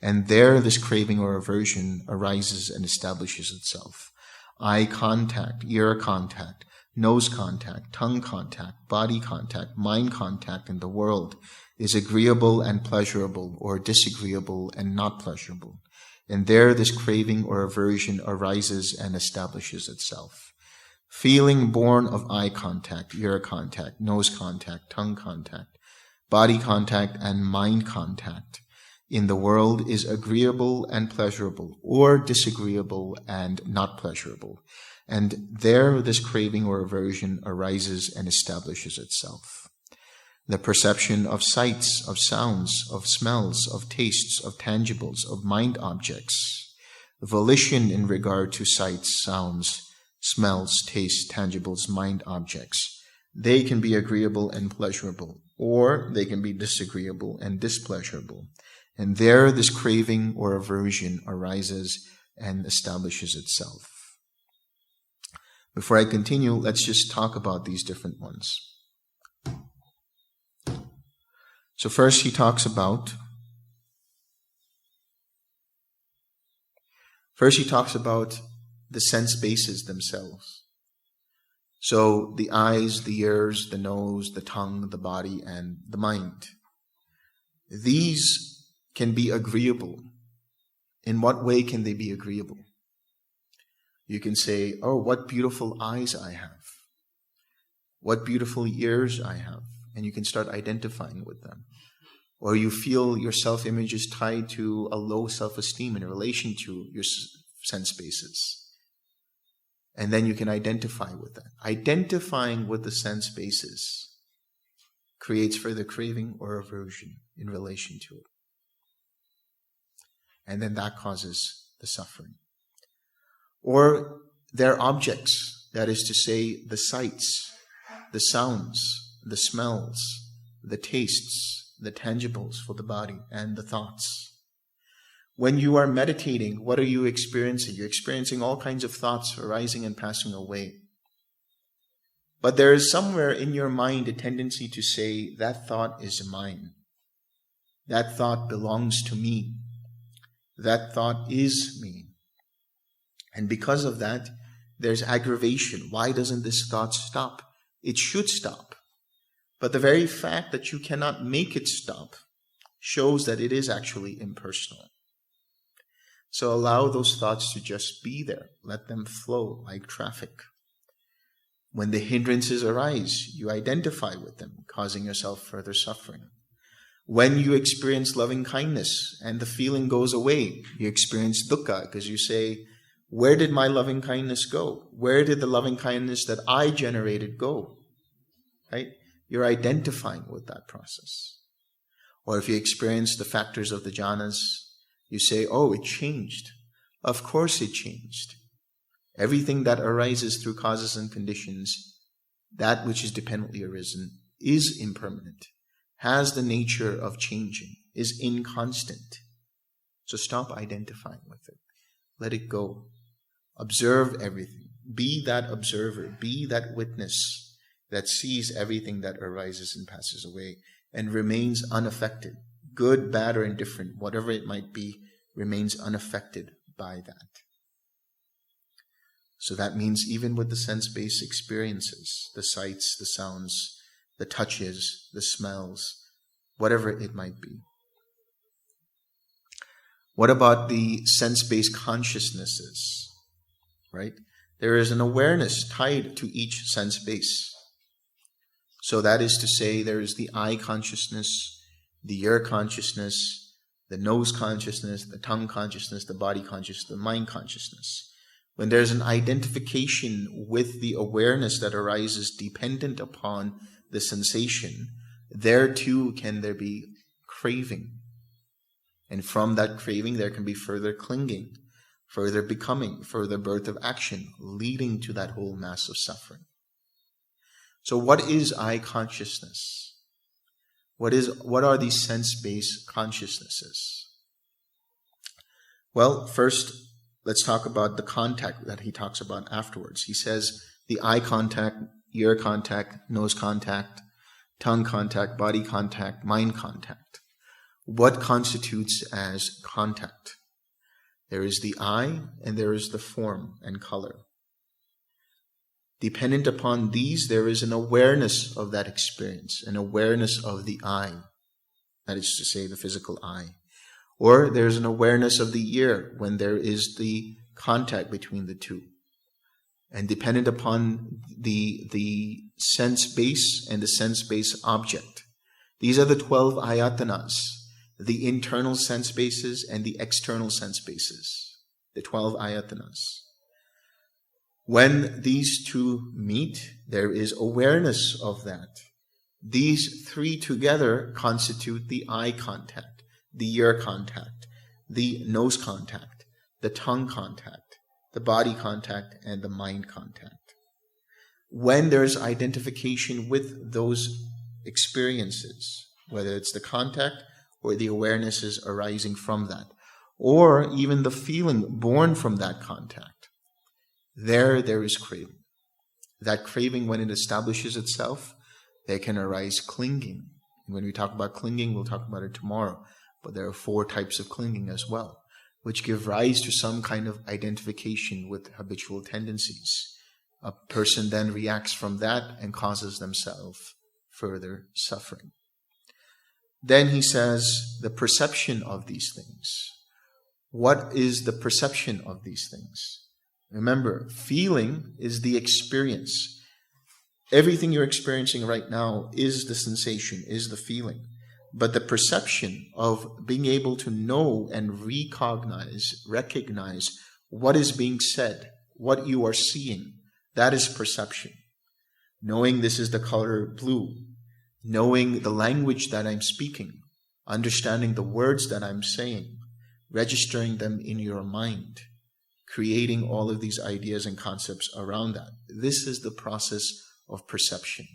And there this craving or aversion arises and establishes itself. Eye contact, ear contact, nose contact, tongue contact, body contact, mind contact in the world is agreeable and pleasurable, or disagreeable and not pleasurable. And there this craving or aversion arises and establishes itself. Feeling born of eye contact, ear contact, nose contact, tongue contact, body contact, and mind contact in the world is agreeable and pleasurable, or disagreeable and not pleasurable. And there this craving or aversion arises and establishes itself. The perception of sights, of sounds, of smells, of tastes, of tangibles, of mind objects, volition in regard to sights, sounds, smells, tastes, tangibles, mind objects, They can be agreeable and pleasurable, or they can be disagreeable and displeasurable. And there this craving or aversion arises and establishes itself. Before I continue, let's just talk about these different ones. So first he talks about the sense bases themselves. So the eyes, the ears, the nose, the tongue, the body, and the mind. These can be agreeable. In what way can they be agreeable? You can say, oh, what beautiful eyes I have. What beautiful ears I have. And you can start identifying with them. Or you feel your self-image is tied to a low self-esteem in relation to your sense bases. And then you can identify with that. Identifying with the sense basis creates further craving or aversion in relation to it. And then that causes the suffering. Or they're objects, that is to say, the sights, the sounds, the smells, the tastes, the tangibles for the body, and the thoughts. When you are meditating, what are you experiencing? You're experiencing all kinds of thoughts arising and passing away. But there is somewhere in your mind a tendency to say, that thought is mine. That thought belongs to me. That thought is me. And because of that, there's aggravation. Why doesn't this thought stop? It should stop. But the very fact that you cannot make it stop shows that it is actually impersonal. So allow those thoughts to just be there. Let them flow like traffic. When the hindrances arise, you identify with them, causing yourself further suffering. When you experience loving kindness and the feeling goes away, you experience dukkha because you say, where did my loving kindness go? Where did the loving kindness that I generated go? Right? You're identifying with that process. Or if you experience the factors of the jhanas, you say, oh, it changed. Of course it changed. Everything that arises through causes and conditions, that which is dependently arisen, is impermanent, has the nature of changing, is inconstant. So stop identifying with it. Let it go. Observe everything. Be that observer. Be that witness that sees everything that arises and passes away and remains unaffected. Good, bad, or indifferent, whatever it might be, remains unaffected by that. So that means even with the sense-based experiences, the sights, the sounds, the touches, the smells, whatever it might be. What about the sense-based consciousnesses? Right? There is an awareness tied to each sense base. So that is to say, there is the eye consciousness, the ear consciousness, the nose consciousness, the tongue consciousness, the body consciousness, the mind consciousness. When there's an identification with the awareness that arises dependent upon the sensation, there too can there be craving. And from that craving there can be further clinging, further becoming, further birth of action, leading to that whole mass of suffering. So what is eye consciousness? What are these sense-based consciousnesses? Well, first, let's talk about the contact that he talks about afterwards. He says the eye contact, ear contact, nose contact, tongue contact, body contact, mind contact. What constitutes as contact? There is the eye and there is the form and color. Dependent upon these, there is an awareness of that experience, an awareness of the eye, that is to say, the physical eye. Or there's an awareness of the ear when there is the contact between the two. And dependent upon the sense base and the sense base object. These are the 12 ayatanas, the internal sense bases and the external sense bases, the 12 ayatanas. When these two meet, there is awareness of that. These three together constitute the eye contact, the ear contact, the nose contact, the tongue contact, the body contact, and the mind contact. when there's identification with those experiences, whether it's the contact or the awarenesses arising from that, or even the feeling born from that contact, there is craving. That craving, when it establishes itself, there can arise clinging. And when we talk about clinging, we'll talk about it tomorrow. But there are 4 types of clinging as well, which give rise to some kind of identification with habitual tendencies. A person then reacts from that and causes themselves further suffering. Then he says the perception of these things. What is the perception of these things? Remember, feeling is the experience. Everything you're experiencing right now is the sensation, is the feeling. But the perception of being able to know and recognize what is being said, what you are seeing, that is perception. Knowing this is the color blue, knowing the language that I'm speaking, understanding the words that I'm saying, registering them in your mind, creating all of these ideas and concepts around that. This is the process of perception.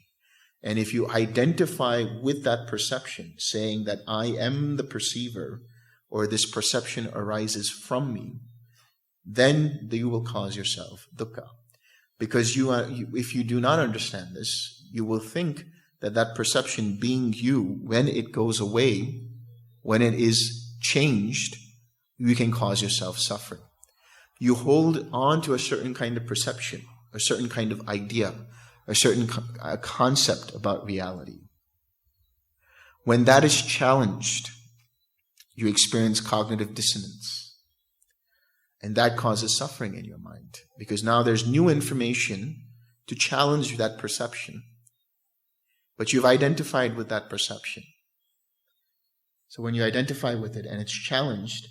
And if you identify with that perception, saying that I am the perceiver, or this perception arises from me, then you will cause yourself dukkha. Because if you do not understand this, you will think that that perception being you, when it goes away, when it is changed, you can cause yourself suffering. You hold on to a certain kind of perception, a certain kind of idea, a certain concept about reality. When that is challenged, you experience cognitive dissonance. And that causes suffering in your mind. Because now there's new information to challenge that perception. But you've identified with that perception. So when you identify with it and it's challenged,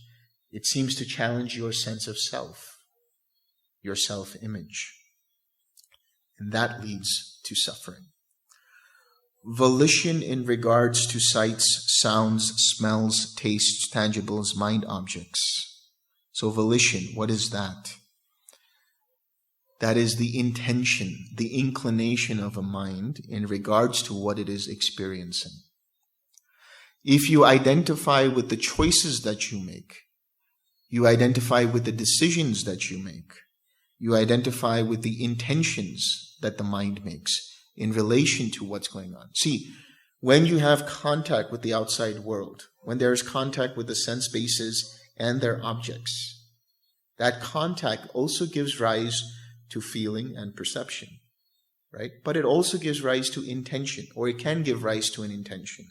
it seems to challenge your sense of self, your self-image. And that leads to suffering. Volition in regards to sights, sounds, smells, tastes, tangibles, mind objects. So volition, what is that? That is the intention, the inclination of a mind in regards to what it is experiencing. If you identify with the choices that you make, you identify with the decisions that you make, you identify with the intentions that the mind makes in relation to what's going on. See, when you have contact with the outside world, when there is contact with the sense bases and their objects, that contact also gives rise to feeling and perception, right? But it also gives rise to intention, or it can give rise to an intention.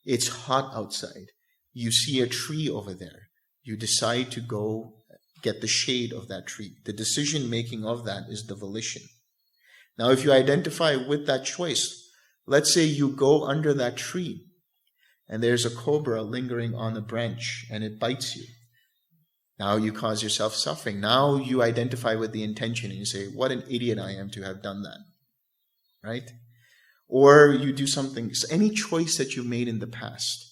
It's hot outside. You see a tree over there. You decide to go get the shade of that tree. The decision making of that is the volition. Now, if you identify with that choice, let's say you go under that tree and there's a cobra lingering on a branch and it bites you. Now you cause yourself suffering. Now you identify with the intention and you say, what an idiot I am to have done that. Right? Or you do something, any choice that you made in the past,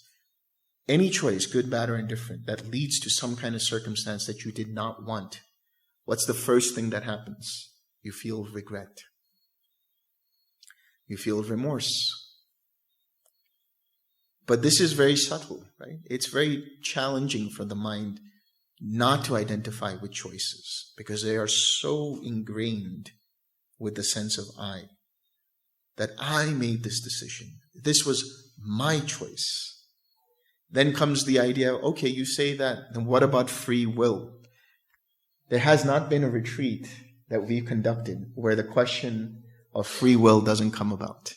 any choice, good, bad, or indifferent, that leads to some kind of circumstance that you did not want. What's the first thing that happens? You feel regret. You feel remorse. But this is very subtle, right? It's very challenging for the mind not to identify with choices because they are so ingrained with the sense of I, that I made this decision. This was my choice. Then comes the idea, okay, you say that, then what about free will? There has not been a retreat that we've conducted where the question of free will doesn't come about.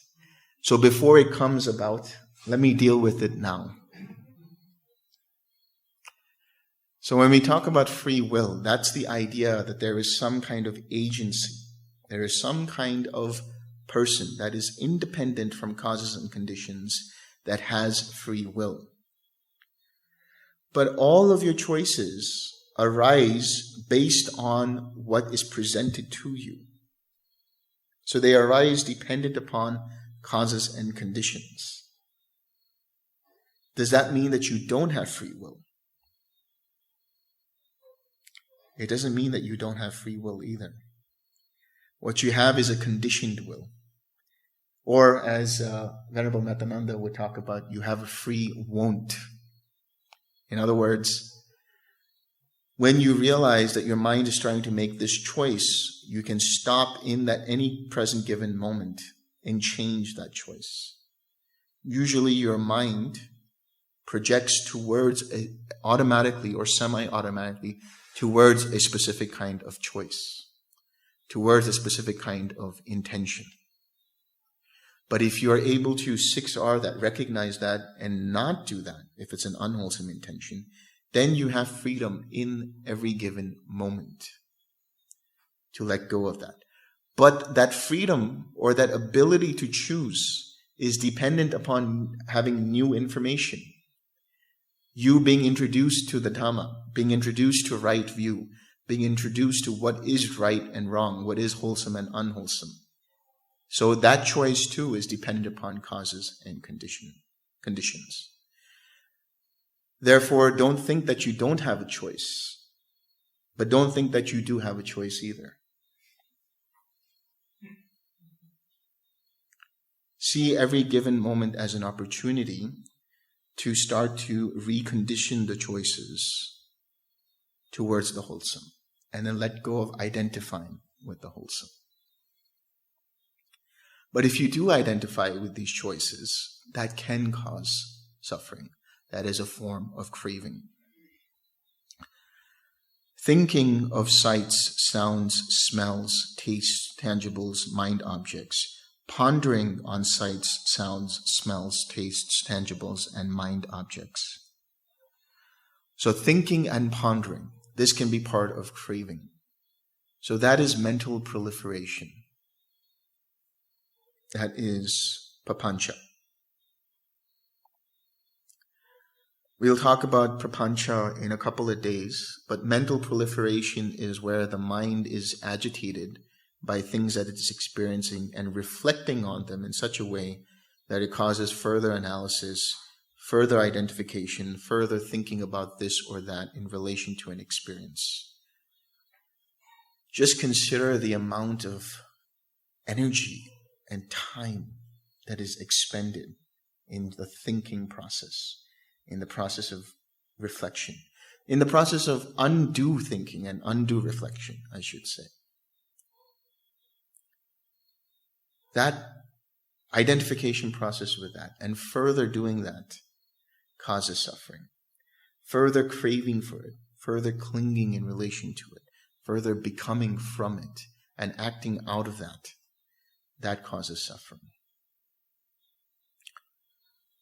So before it comes about, let me deal with it now. So when we talk about free will, that's the idea that there is some kind of agency. There is some kind of person that is independent from causes and conditions that has free will. But all of your choices arise based on what is presented to you. So they arise dependent upon causes and conditions. Does that mean that you don't have free will? It doesn't mean that you don't have free will either. What you have is a conditioned will. Or as Venerable Metananda would talk about, you have a free won't. In other words, when you realize that your mind is trying to make this choice, you can stop in that any present given moment and change that choice. Usually your mind projects towards automatically or semi-automatically towards a specific kind of choice, towards a specific kind of intention. But if you are able to 6R that, recognize that, and not do that, if it's an unwholesome intention, then you have freedom in every given moment to let go of that. But that freedom or that ability to choose is dependent upon having new information. You being introduced to the Dhamma, being introduced to right view, being introduced to what is right and wrong, what is wholesome and unwholesome. So that choice too is dependent upon causes and conditions. Therefore, don't think that you don't have a choice, but don't think that you do have a choice either. See every given moment as an opportunity to start to recondition the choices towards the wholesome, and then let go of identifying with the wholesome. But if you do identify with these choices, that can cause suffering. That is a form of craving. Thinking of sights, sounds, smells, tastes, tangibles, mind objects. Pondering on sights, sounds, smells, tastes, tangibles, and mind objects. So thinking and pondering, this can be part of craving. So that is mental proliferation. That is papancha. We'll talk about prapancha in a couple of days, but mental proliferation is where the mind is agitated by things that it's experiencing and reflecting on them in such a way that it causes further analysis, further identification, further thinking about this or that in relation to an experience. Just consider the amount of energy and time that is expended in the thinking process, in the process of reflection, in the process of undue thinking and undue reflection, I should say. That identification process with that and further doing that causes suffering. Further craving for it, further clinging in relation to it, further becoming from it and acting out of that causes suffering.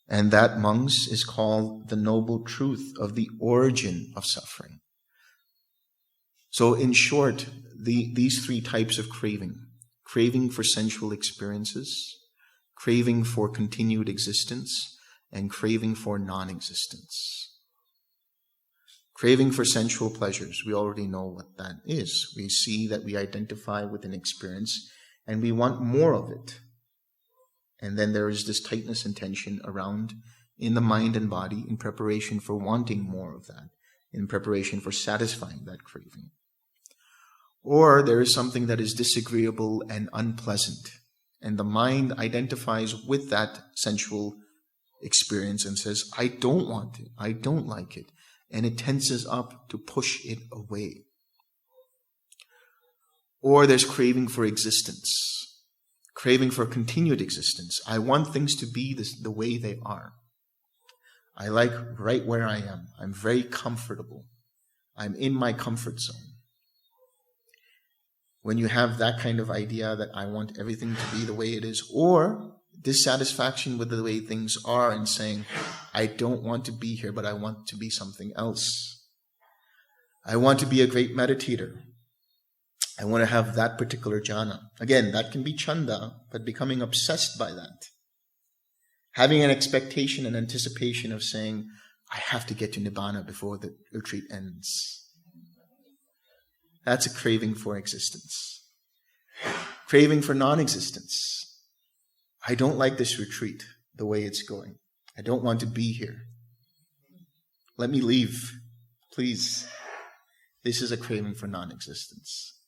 And that, monks, is called the noble truth of the origin of suffering. So in short, these three types of craving for sensual experiences, craving for continued existence, and craving for non-existence. Craving for sensual pleasures, we already know what that is. We see that we identify with an experience and we want more of it. And then there is this tightness and tension around in the mind and body in preparation for wanting more of that, in preparation for satisfying that craving. Or there is something that is disagreeable and unpleasant, and the mind identifies with that sensual experience and says, I don't want it, I don't like it, and it tenses up to push it away. Or there's craving for existence, craving for continued existence. I want things to be the way they are. I like right where I am. I'm very comfortable. I'm in my comfort zone. When you have that kind of idea that I want everything to be the way it is, or dissatisfaction with the way things are and saying, I don't want to be here, but I want to be something else. I want to be a great meditator. I want to have that particular jhana. Again, that can be chanda, but becoming obsessed by that. Having an expectation and anticipation of saying, I have to get to Nibbana before the retreat ends. That's a craving for existence. Craving for non-existence. I don't like this retreat the way it's going. I don't want to be here. Let me leave, please. This is a craving for non-existence.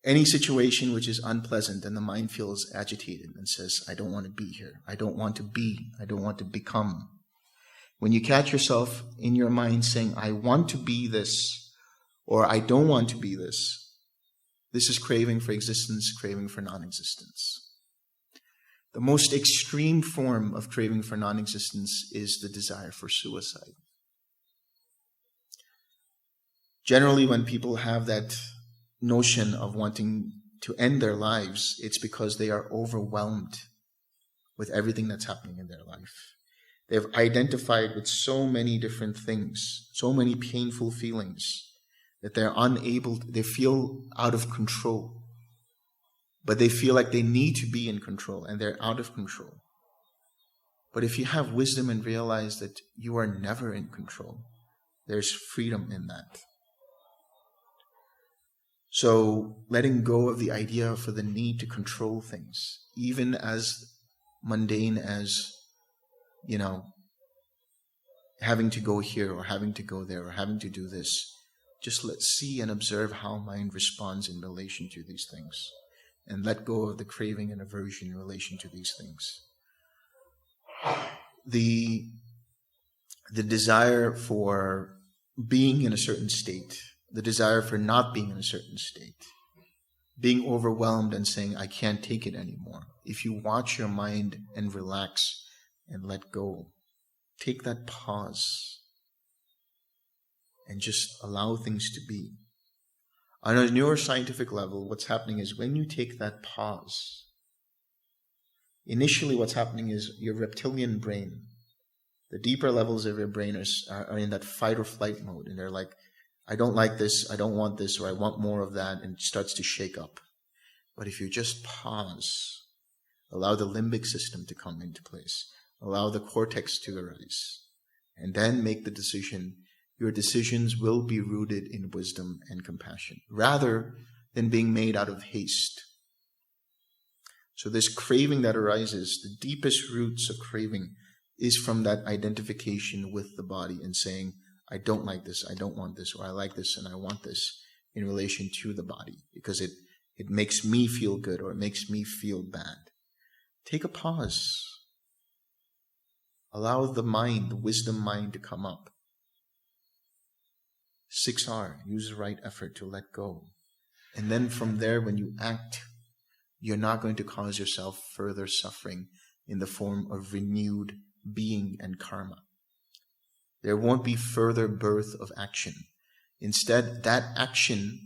Any situation which is unpleasant and the mind feels agitated and says, I don't want to be here. I don't want to be. I don't want to become. When you catch yourself in your mind saying, I want to be this, or I don't want to be this, this is craving for existence, craving for non-existence. The most extreme form of craving for non-existence is the desire for suicide. Generally, when people have that notion of wanting to end their lives, it's because they are overwhelmed with everything that's happening in their life. They've identified with so many different things, so many painful feelings, that they're unable, they feel out of control. But they feel like they need to be in control, and they're out of control. But if you have wisdom and realize that you are never in control, there's freedom in that. So letting go of the idea for the need to control things, even as mundane as, having to go here or having to go there or having to do this, just let's see and observe how mind responds in relation to these things. And let go of the craving and aversion in relation to these things. The desire for being in a certain state, the desire for not being in a certain state, being overwhelmed and saying, I can't take it anymore. If you watch your mind and relax and let go, take that pause and just allow things to be. On a neuroscientific level, what's happening is when you take that pause, initially what's happening is your reptilian brain, the deeper levels of your brain are in that fight or flight mode. And they're like, I don't like this, I don't want this, or I want more of that, and it starts to shake up. But if you just pause, allow the limbic system to come into place, allow the cortex to arise, and then make the decision, your decisions will be rooted in wisdom and compassion, rather than being made out of haste. So this craving that arises, the deepest roots of craving is from that identification with the body and saying, I don't like this, I don't want this, or I like this and I want this in relation to the body because it makes me feel good or it makes me feel bad. Take a pause. Allow the mind, the wisdom mind to come up. 6R, use the right effort to let go. And then from there, when you act, you're not going to cause yourself further suffering in the form of renewed being and karma. There won't be further birth of action. Instead, that action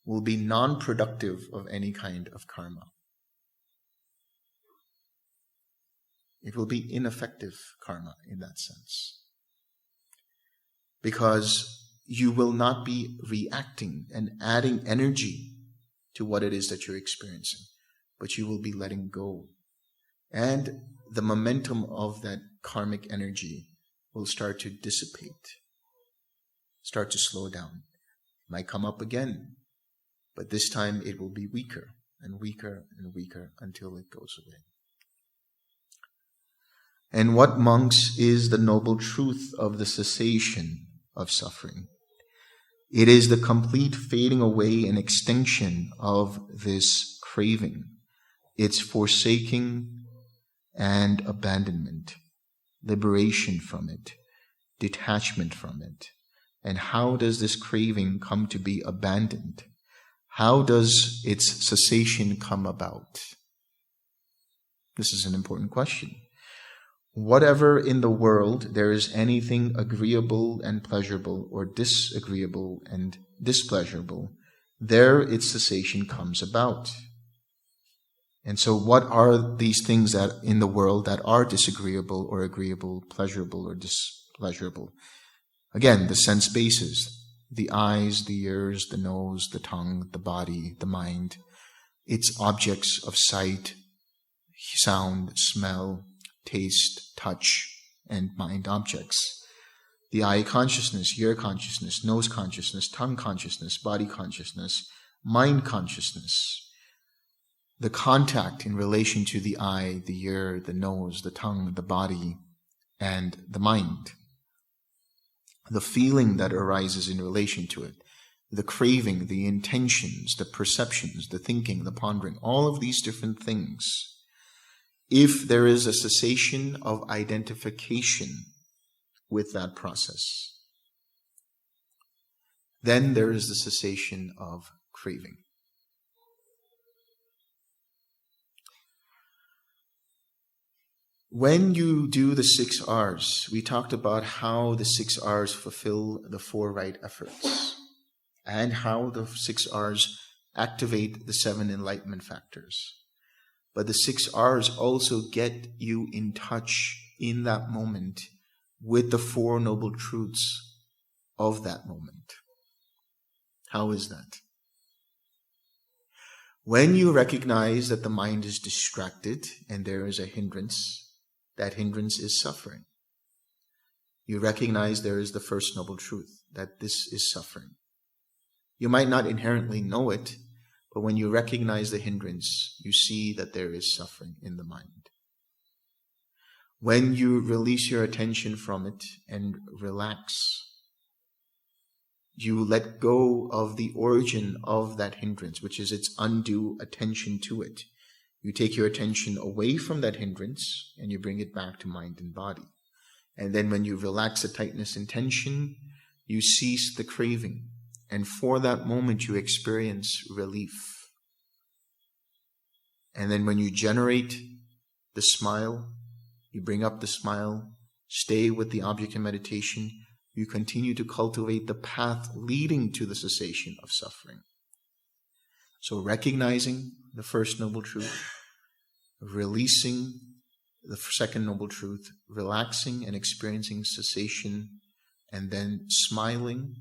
will be non-productive of any kind of karma. It will be ineffective karma in that sense. Because you will not be reacting and adding energy to what it is that you're experiencing, but you will be letting go. And the momentum of that karmic energy will start to dissipate, start to slow down. It might come up again, but this time it will be weaker and weaker and weaker until it goes away. And what, monks, is the noble truth of the cessation of suffering? It is the complete fading away and extinction of this craving, its forsaking and abandonment, liberation from it, detachment from it. And how does this craving come to be abandoned? How does its cessation come about? This is an important question. Whatever in the world there is anything agreeable and pleasurable or disagreeable and displeasurable, there its cessation comes about. And so what are these things that in the world that are disagreeable or agreeable, pleasurable or displeasurable? Again, the sense bases, the eyes, the ears, the nose, the tongue, the body, the mind, its objects of sight, sound, smell, taste, touch, and mind objects. The eye consciousness, ear consciousness, nose consciousness, tongue consciousness, body consciousness, mind consciousness. The contact in relation to the eye, the ear, the nose, the tongue, the body, and the mind. The feeling that arises in relation to it. the craving, the intentions, the perceptions, the thinking, the pondering, all of these different things, if there is a cessation of identification with that process, then there is the cessation of craving. When you do the 6 R's, we talked about how the 6 R's fulfill the 4 right efforts and how the 6 R's activate the 7 enlightenment factors. But the 6 R's also get you in touch in that moment with the 4 noble truths of that moment. How is that? When you recognize that the mind is distracted and there is a hindrance, that hindrance is suffering. You recognize there is the first noble truth, that this is suffering. You might not inherently know it, but when you recognize the hindrance, you see that there is suffering in the mind. When you release your attention from it and relax, you let go of the origin of that hindrance, which is its undue attention to it. You take your attention away from that hindrance and you bring it back to mind and body. And then when you relax the tightness and tension, you cease the craving. And for that moment, you experience relief. And then when you generate the smile, you bring up the smile, stay with the object in meditation, you continue to cultivate the path leading to the cessation of suffering. So recognizing the first noble truth, releasing the second noble truth, relaxing and experiencing cessation, and then smiling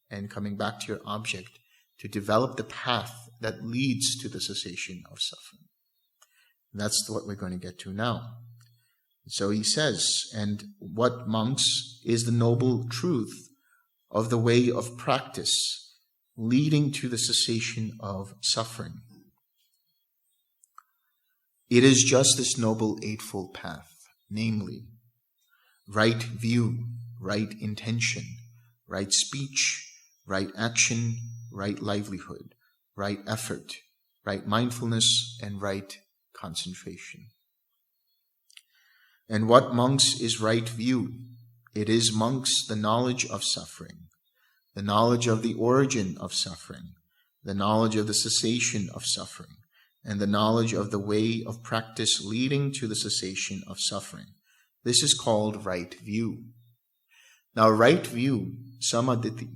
and coming back to your object to develop the path that leads to the cessation of suffering. That's what we're going to get to now. So he says, and what, monks, is the noble truth of the way of practice leading to the cessation of suffering? It is just this noble eightfold path, namely, right view, right intention, right speech, right action, right livelihood, right effort, right mindfulness, and right concentration. And what, monks, is right view? It is, monks, the knowledge of suffering, the knowledge of the origin of suffering, the knowledge of the cessation of suffering, and the knowledge of the way of practice leading to the cessation of suffering. This is called right view. Now, right view, samaditi.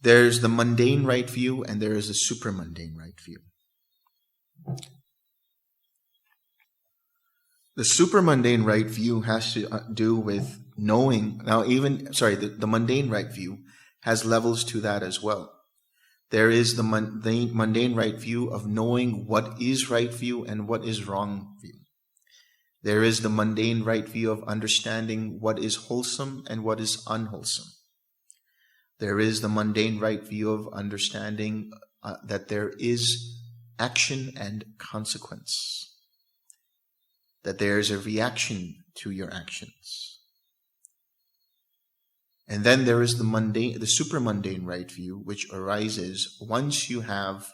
There's the mundane right view and there is the supramundane right view. The supramundane right view has to do with knowing. Now, the mundane right view has levels to that as well. There is the mundane right view of knowing what is right view and what is wrong view. There is the mundane right view of understanding what is wholesome and what is unwholesome. There is the mundane right view of understanding that there is action and consequence, that there is a reaction to your actions. And then there is the supramundane right view, which arises once you have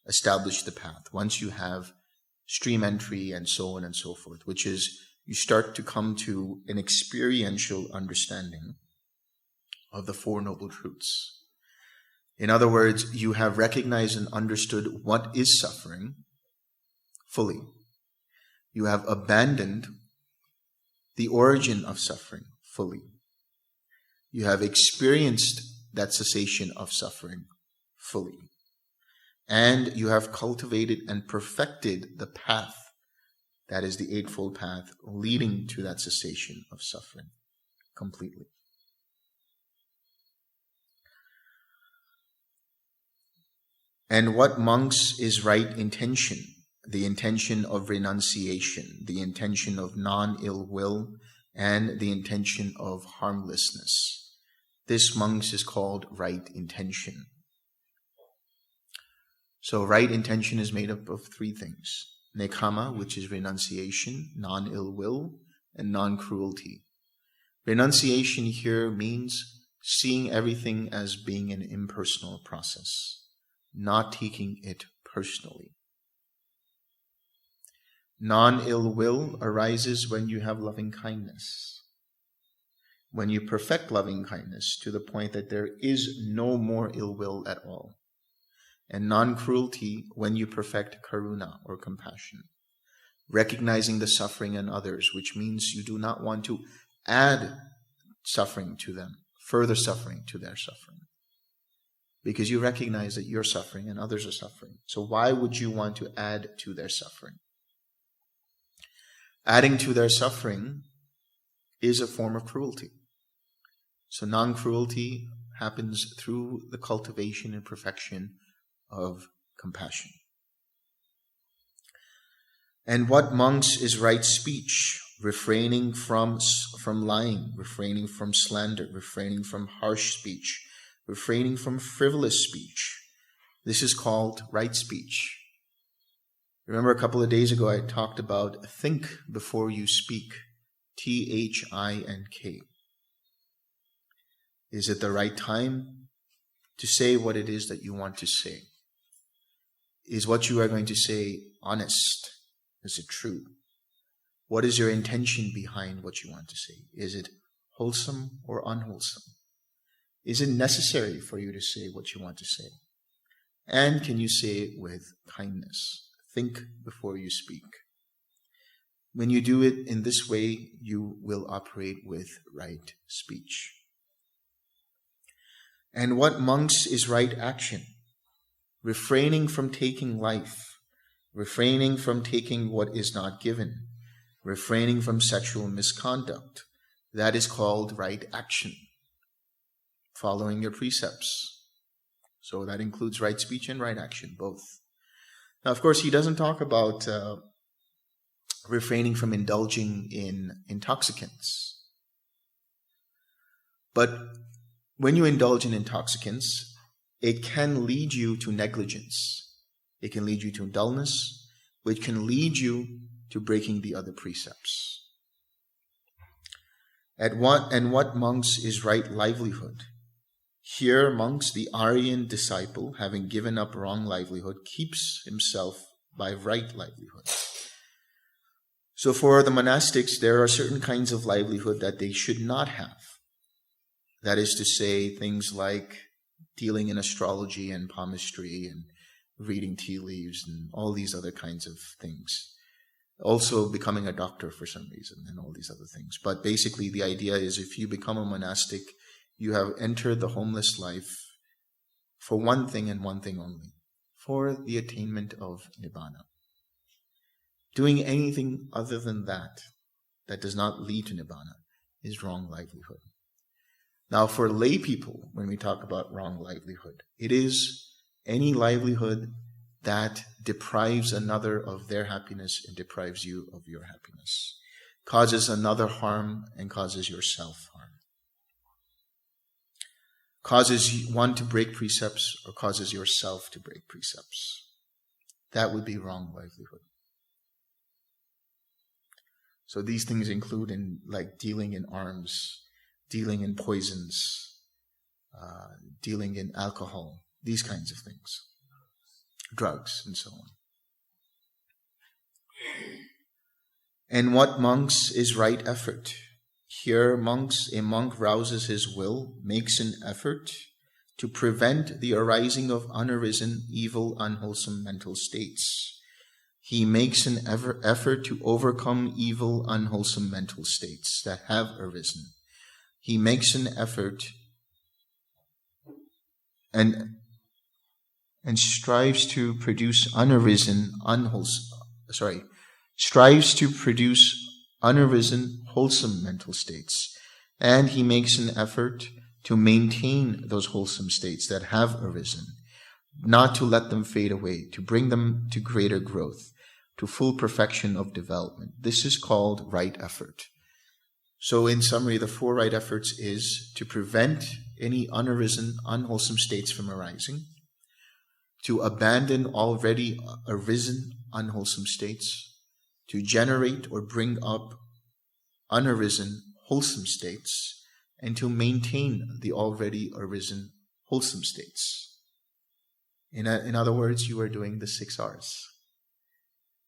established the path, once you have stream entry and so on and so forth, which is you start to come to an experiential understanding of the Four Noble Truths. In other words, you have recognized and understood what is suffering fully. You have abandoned the origin of suffering fully. You have experienced that cessation of suffering fully. And you have cultivated and perfected the path, that is the Eightfold Path, leading to that cessation of suffering completely. And what, monks, is right intention? The intention of renunciation, the intention of non-ill will, and the intention of harmlessness. This, monks, is called right intention. So right intention is made up of three things. Nekkhamma, which is renunciation, non-ill will, and non-cruelty. Renunciation here means seeing everything as being an impersonal process, not taking it personally. Non-ill will arises when you have loving kindness. When you perfect loving kindness to the point that there is no more ill will at all. And non-cruelty when you perfect karuna or compassion. Recognizing the suffering in others, which means you do not want to add suffering to them, further suffering to their suffering. Because you recognize that you're suffering and others are suffering. So why would you want to add to their suffering? Adding to their suffering is a form of cruelty. So non-cruelty happens through the cultivation and perfection of compassion. And what monks is right speech? Refraining from lying, refraining from slander, refraining from harsh speech, refraining from frivolous speech. This is called right speech. Remember a couple of days ago I talked about think before you speak. THINK. Is it the right time to say what it is that you want to say? Is what you are going to say honest? Is it true? What is your intention behind what you want to say? Is it wholesome or unwholesome? Is it necessary for you to say what you want to say? And can you say it with kindness? Think before you speak. When you do it in this way, you will operate with right speech. And what monks is right action? Refraining from taking life, refraining from taking what is not given, refraining from sexual misconduct. That is called right action. Following your precepts. So that includes right speech and right action, both. Now, of course, he doesn't talk about refraining from indulging in intoxicants. But when you indulge in intoxicants, it can lead you to negligence. It can lead you to dullness, which can lead you to breaking the other precepts. And what monks is right livelihood? Here, monks, the Aryan disciple, having given up wrong livelihood, keeps himself by right livelihood. So for the monastics, there are certain kinds of livelihood that they should not have. That is to say, things like dealing in astrology and palmistry and reading tea leaves and all these other kinds of things. Also becoming a doctor for some reason and all these other things. But basically the idea is if you become a monastic, you have entered the homeless life for one thing and one thing only, for the attainment of Nibbana. Doing anything other than that does not lead to Nibbana, is wrong livelihood. Now for lay people, when we talk about wrong livelihood, it is any livelihood that deprives another of their happiness and deprives you of your happiness, causes another harm and causes yourself harm. Causes one to break precepts or causes yourself to break precepts. That would be wrong livelihood. So these things include in like dealing in arms, dealing in poisons, dealing in alcohol, these kinds of things, drugs and so on. And what monks is right effort? Here, a monk rouses his will, makes an effort to prevent the arising of unarisen, evil, unwholesome mental states. He makes an effort to overcome evil, unwholesome mental states that have arisen. He makes an effort and strives to produce unarisen, wholesome mental states. And he makes an effort to maintain those wholesome states that have arisen, not to let them fade away, to bring them to greater growth, to full perfection of development. This is called right effort. So in summary, the four right efforts is to prevent any unarisen, unwholesome states from arising, to abandon already arisen, unwholesome states, to generate or bring up unarisen, wholesome states, and to maintain the already arisen wholesome states. In other words, you are doing the 6 R's.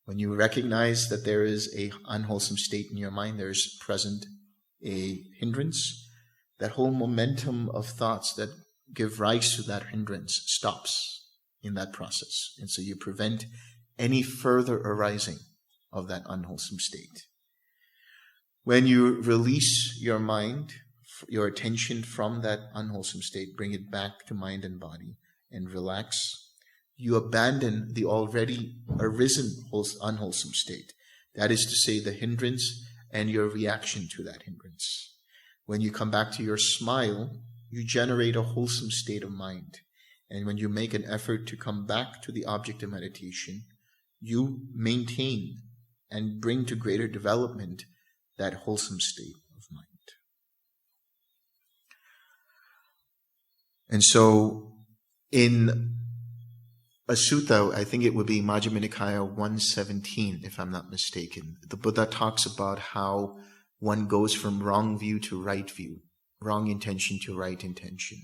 When you recognize that there is an unwholesome state in your mind, there is present a hindrance, that whole momentum of thoughts that give rise to that hindrance stops in that process. And so you prevent any further arising of that unwholesome state. When you release your mind, your attention from that unwholesome state, bring it back to mind and body and relax, you abandon the already arisen unwholesome state. That is to say, the hindrance and your reaction to that hindrance. When you come back to your smile, you generate a wholesome state of mind. And when you make an effort to come back to the object of meditation, you maintain and bring to greater development that wholesome state of mind. And so, in a sutta, I think it would be Majjhima Nikaya 117, if I'm not mistaken, the Buddha talks about how one goes from wrong view to right view, wrong intention to right intention,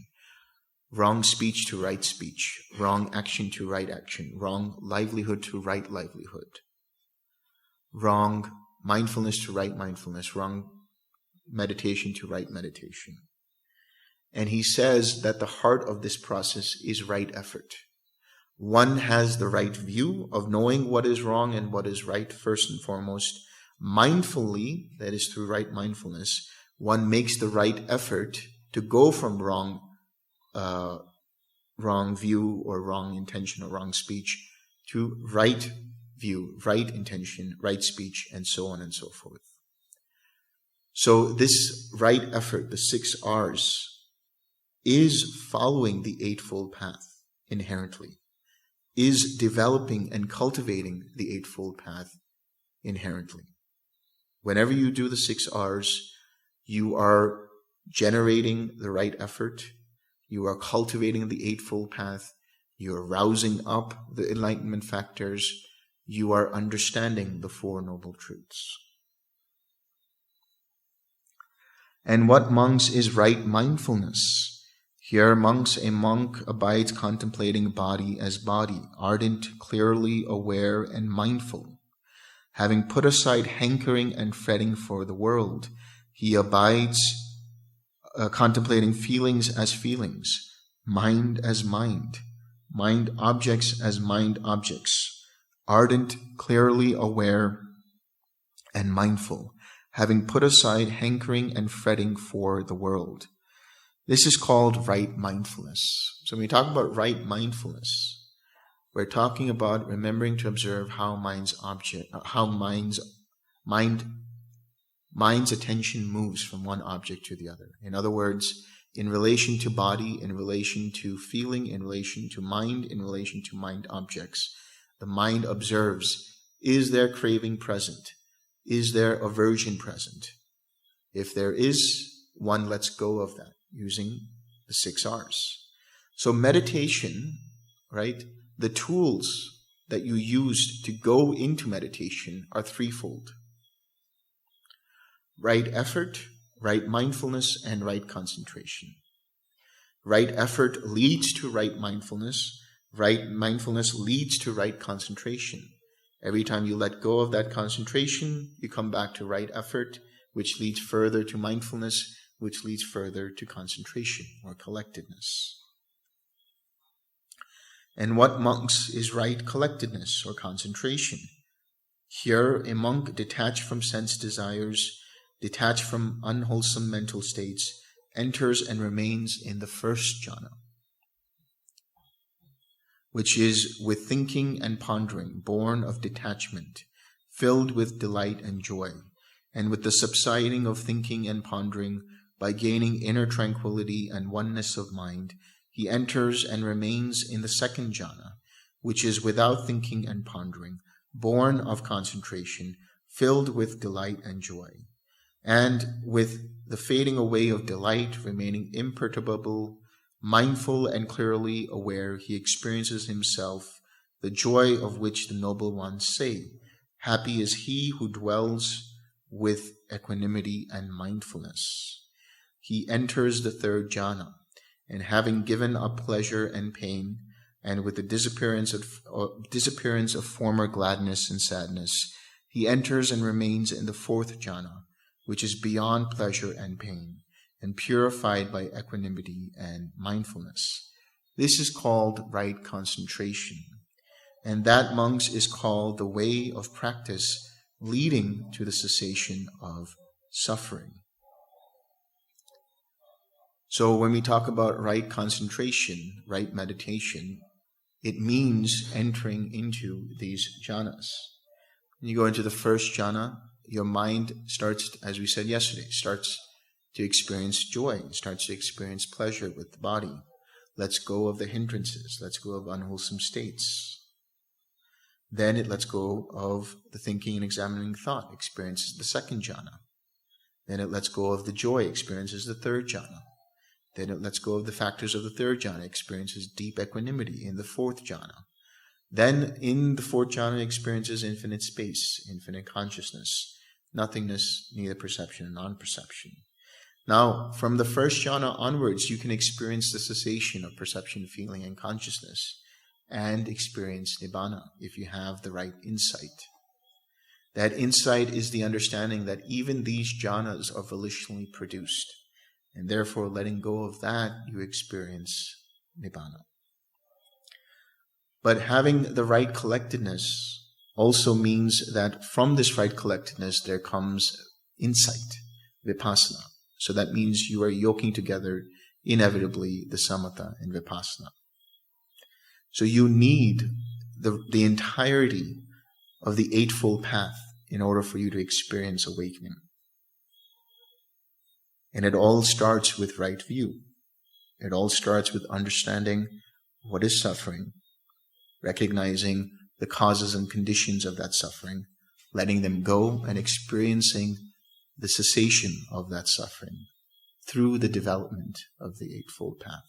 wrong speech to right speech, wrong action to right action, wrong livelihood to right livelihood, wrong mindfulness to right mindfulness, wrong meditation to right meditation. And he says that the heart of this process is right effort. One has the right view of knowing what is wrong and what is right first and foremost. Mindfully, that is through right mindfulness, one makes the right effort to go from wrong view or wrong intention or wrong speech to right view, right intention, right speech, and so on and so forth. So this right effort, the 6 R's, is following the Eightfold Path inherently, is developing and cultivating the Eightfold Path inherently. Whenever you do the 6 R's, you are generating the right effort, you are cultivating the Eightfold Path, you are rousing up the enlightenment factors, you are understanding the 4 Noble Truths. And what, monks, is right mindfulness? Here, a monk abides contemplating body as body, ardent, clearly aware, and mindful. Having put aside hankering and fretting for the world, he abides contemplating feelings as feelings, mind as mind objects as mind objects, ardent, clearly aware, and mindful, having put aside hankering and fretting for the world. This is called right mindfulness. So when we talk about right mindfulness, we're talking about remembering to observe how mind's attention moves from one object to the other. In other words, in relation to body, in relation to feeling, in relation to mind, in relation to mind objects, the mind observes, is there craving present? Is there aversion present? If there is, one lets go of that using the 6 R's. So meditation, right, the tools that you use to go into meditation are threefold. Right effort, right mindfulness, and right concentration. Right effort leads to right mindfulness. Right mindfulness leads to right concentration. Every time you let go of that concentration, you come back to right effort, which leads further to mindfulness, which leads further to concentration or collectedness. And what, monks, is right collectedness or concentration? Here, a monk detached from sense desires, detached from unwholesome mental states, enters and remains in the first jhana, which is with thinking and pondering, born of detachment, filled with delight and joy, and with the subsiding of thinking and pondering, by gaining inner tranquility and oneness of mind, he enters and remains in the second jhana, which is without thinking and pondering, born of concentration, filled with delight and joy. And with the fading away of delight, remaining imperturbable, mindful and clearly aware, he experiences himself the joy of which the noble ones say, "Happy is he who dwells with equanimity and mindfulness." he enters the third jhana, and having given up pleasure and pain, and with the disappearance of former gladness and sadness, he enters and remains in the fourth jhana, which is beyond pleasure and pain, and purified by equanimity and mindfulness. This is called right concentration, and that, monks, is called the way of practice leading to the cessation of suffering. So when we talk about right concentration, right meditation, it means entering into these jhanas. When you go into the first jhana, your mind starts, as we said yesterday, starts to experience joy, starts to experience pleasure with the body. Lets go of the hindrances, lets go of unwholesome states. Then it lets go of the thinking and examining thought, experiences the second jhana. Then it lets go of the joy, experiences the third jhana. Then it lets go of the factors of the third jhana, experiences deep equanimity in the fourth jhana. Then in the fourth jhana, experiences infinite space, infinite consciousness, nothingness, neither perception and non-perception. Now, from the first jhana onwards, you can experience the cessation of perception, feeling, and consciousness, and experience nibbana if you have the right insight. That insight is the understanding that even these jhanas are volitionally produced, and therefore letting go of that, you experience nibbana. But having the right collectedness also means that from this right collectedness there comes insight, vipassana. So that means you are yoking together inevitably the samatha and vipassana. So you need the entirety of the Eightfold Path in order for you to experience awakening. And it all starts with right view. It all starts with understanding what is suffering, recognizing the causes and conditions of that suffering, letting them go, and experiencing the cessation of that suffering through the development of the Eightfold Path.